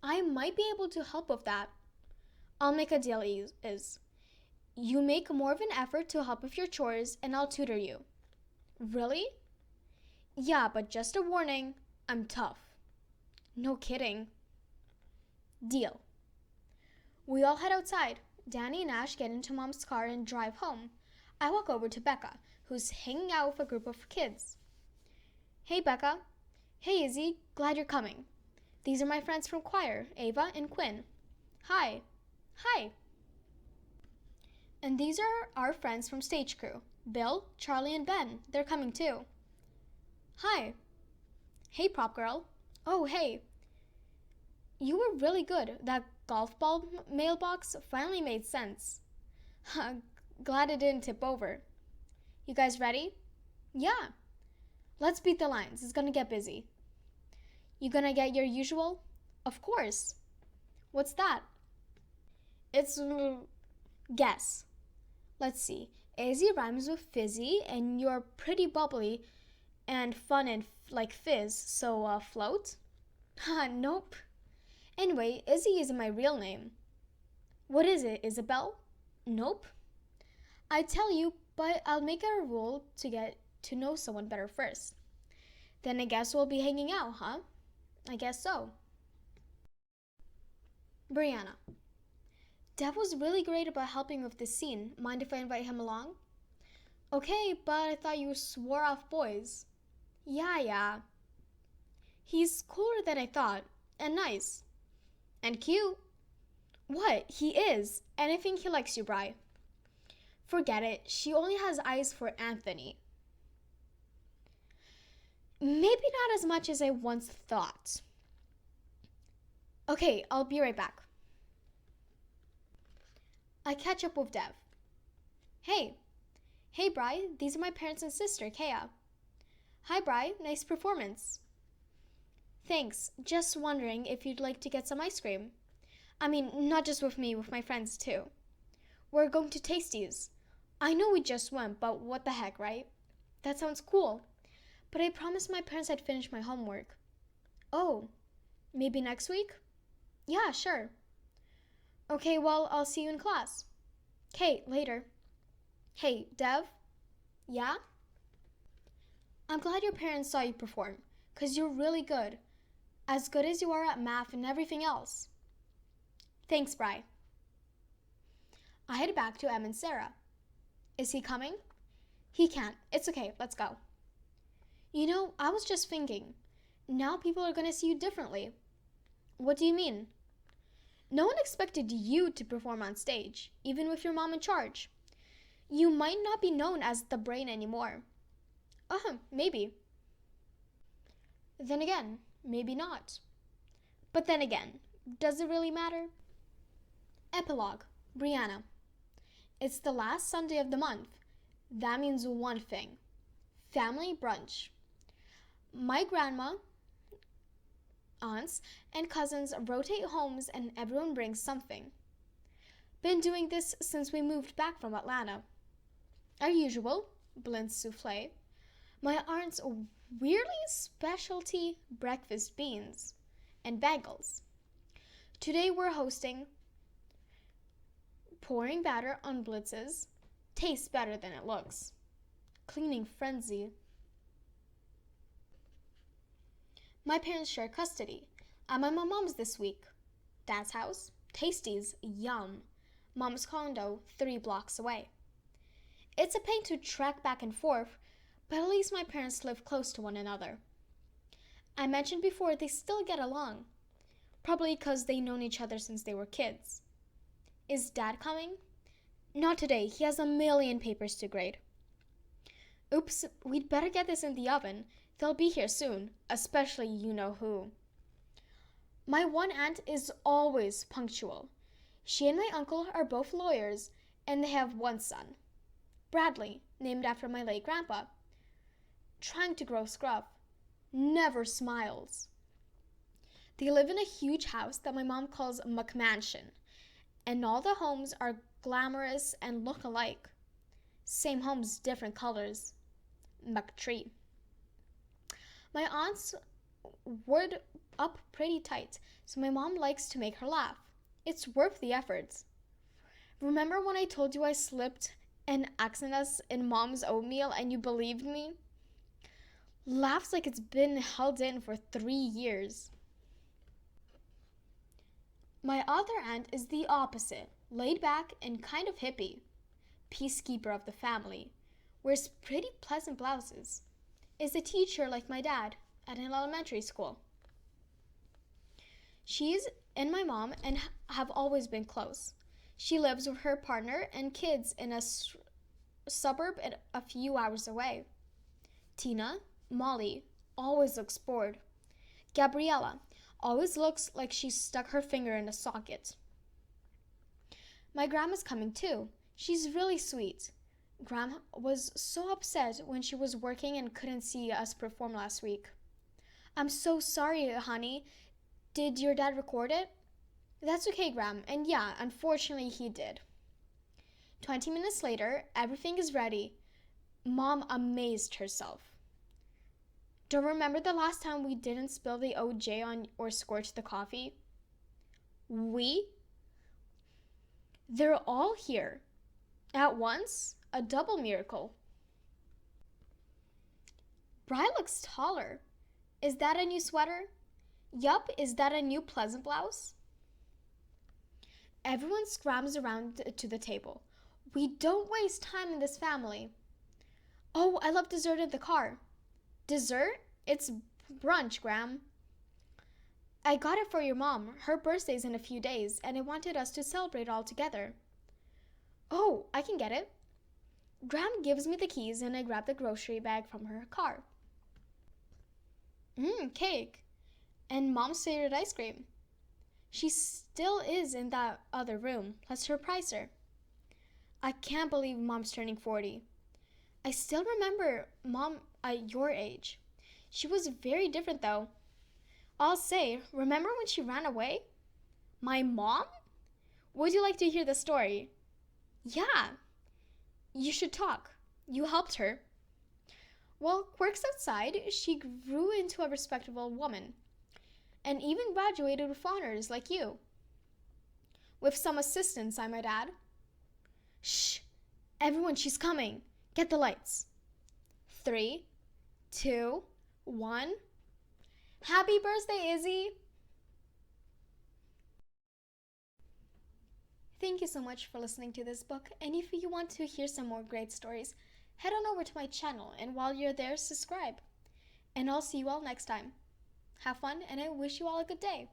I might be able to help with that. I'll make a deal, Iz. You make more of an effort to help with your chores, and I'll tutor you. Really? Yeah, but just a warning, I'm tough. No kidding. Deal. We all head outside. Danny and Ash get into Mom's car and drive home. I walk over to Becca, who's hanging out with a group of kids. Hey, Becca. Hey, Izzy. Glad you're coming. These are my friends from choir, Ava and Quinn. Hi. Hi. And these are our friends from stage crew, Bill, Charlie, and Ben. They're coming too. Hi. Hey, prop girl. Oh, hey. You were really good. That golf ball mailbox finally made sense. Glad it didn't tip over. You guys ready? Yeah. Let's beat the lines. It's gonna get busy. You gonna get your usual? Of course. What's that? It's guess. Let's see. Izzy rhymes with fizzy, and you're pretty bubbly and fun and like fizz, so float? Nope. Anyway, Izzy isn't my real name. What is it, Isabel? Nope. I'd tell you, but I'll make it a rule to get to know someone better first. Then I guess we'll be hanging out, huh? I guess so. Brianna. Dev was really great about helping with this scene. Mind if I invite him along? Okay, but I thought you swore off boys. Yeah. He's cooler than I thought, and nice. And cute. What? He is, and I think he likes you, Bri. Forget it, she only has eyes for Anthony. Maybe not as much as I once thought. Okay, I'll be right back. I catch up with Dev. Hey, Bri, these are my parents and sister, Kea. Hi, Bri, nice performance. Thanks, just wondering if you'd like to get some ice cream. I mean, not just with me, with my friends too. We're going to Tasties. I know we just went, but what the heck, right? That sounds cool. But I promised my parents I'd finish my homework. Oh, maybe next week? Yeah, sure. Okay, well, I'll see you in class. Okay, later. Hey, Dev? Yeah? I'm glad your parents saw you perform, 'cause you're really good. As good as you are at math and everything else. Thanks, Bri. I head back to Em and Sarah. Is he coming? He can't. It's okay. Let's go. You know, I was just thinking. Now people are going to see you differently. What do you mean? No one expected you to perform on stage, even with your mom in charge. You might not be known as the brain anymore. Maybe. Then again, maybe not. But then again, does it really matter? Epilogue. Brianna. It's the last Sunday of the month. That means one thing. Family brunch. My grandma, aunts, and cousins rotate homes and everyone brings something. Been doing this since we moved back from Atlanta. Our usual, blend souffle. My aunt's weirdly specialty breakfast beans and bagels. Today we're hosting pouring batter on blitzes. Tastes better than it looks. Cleaning frenzy. My parents share custody. I'm at my mom's this week. Dad's house, Tasties, yum. Mom's condo, 3 blocks away. It's a pain to trek back and forth, but at least my parents live close to one another. I mentioned before they still get along, probably because they've known each other since they were kids. Is Dad coming? Not today. He has a million papers to grade. Oops, we'd better get this in the oven. They'll be here soon, especially you know who. My one aunt is always punctual. She and my uncle are both lawyers, and they have one son, Bradley, named after my late grandpa. Trying to grow scruff. Never smiles. They live in a huge house that my mom calls McMansion, and all the homes are glamorous and look alike. Same homes, different colors. McTree. My aunt's word up pretty tight, so my mom likes to make her laugh. It's worth the effort. Remember when I told you I slipped an Xmas in Mom's oatmeal and you believed me? Laughs like it's been held in for 3 years. My other aunt is the opposite. laid back and kind of hippie, peacekeeper of the family, wears pretty pleasant blouses, is a teacher like my dad at an elementary school. She's and my mom and have always been close. She lives with her partner and kids in a suburb a few hours away. Tina, Molly, always looks bored. Gabriella always looks like she stuck her finger in a socket. My grandma's coming too. She's really sweet. Grandma was so upset when she was working and couldn't see us perform last week. I'm so sorry, honey. Did your dad record it? That's okay, Gram. And yeah, unfortunately he did. 20 minutes later, everything is ready. Mom amazed herself. Don't remember the last time we didn't spill the OJ on or scorch the coffee? We? They're all here. At once? A double miracle. Bri looks taller. Is that a new sweater? Yup, is that a new pleasant blouse? Everyone scrams around to the table. We don't waste time in this family. Oh, I love dessert in the car. Dessert? It's brunch, Gram. I got it for your mom. Her birthday's in a few days, and I wanted us to celebrate all together. Oh, I can get it. Gram gives me the keys, and I grab the grocery bag from her car. Cake. And Mom's favorite ice cream. She still is in that other room. Let's surprise her. I can't believe Mom's turning 40. I still remember Mom at your age. She was very different though. I'll say, remember when she ran away? My mom? Would you like to hear the story? Yeah. You should talk. You helped her. Well, quirks aside, she grew into a respectable woman. And even graduated with honors like you. With some assistance, I might add. Shh! Everyone, she's coming. Get the lights. 3, 2, 1. Happy birthday, Izzy! Thank you so much for listening to this book, and if you want to hear some more great stories, head on over to my channel, and while you're there, subscribe. And I'll see you all next time. Have fun, and I wish you all a good day.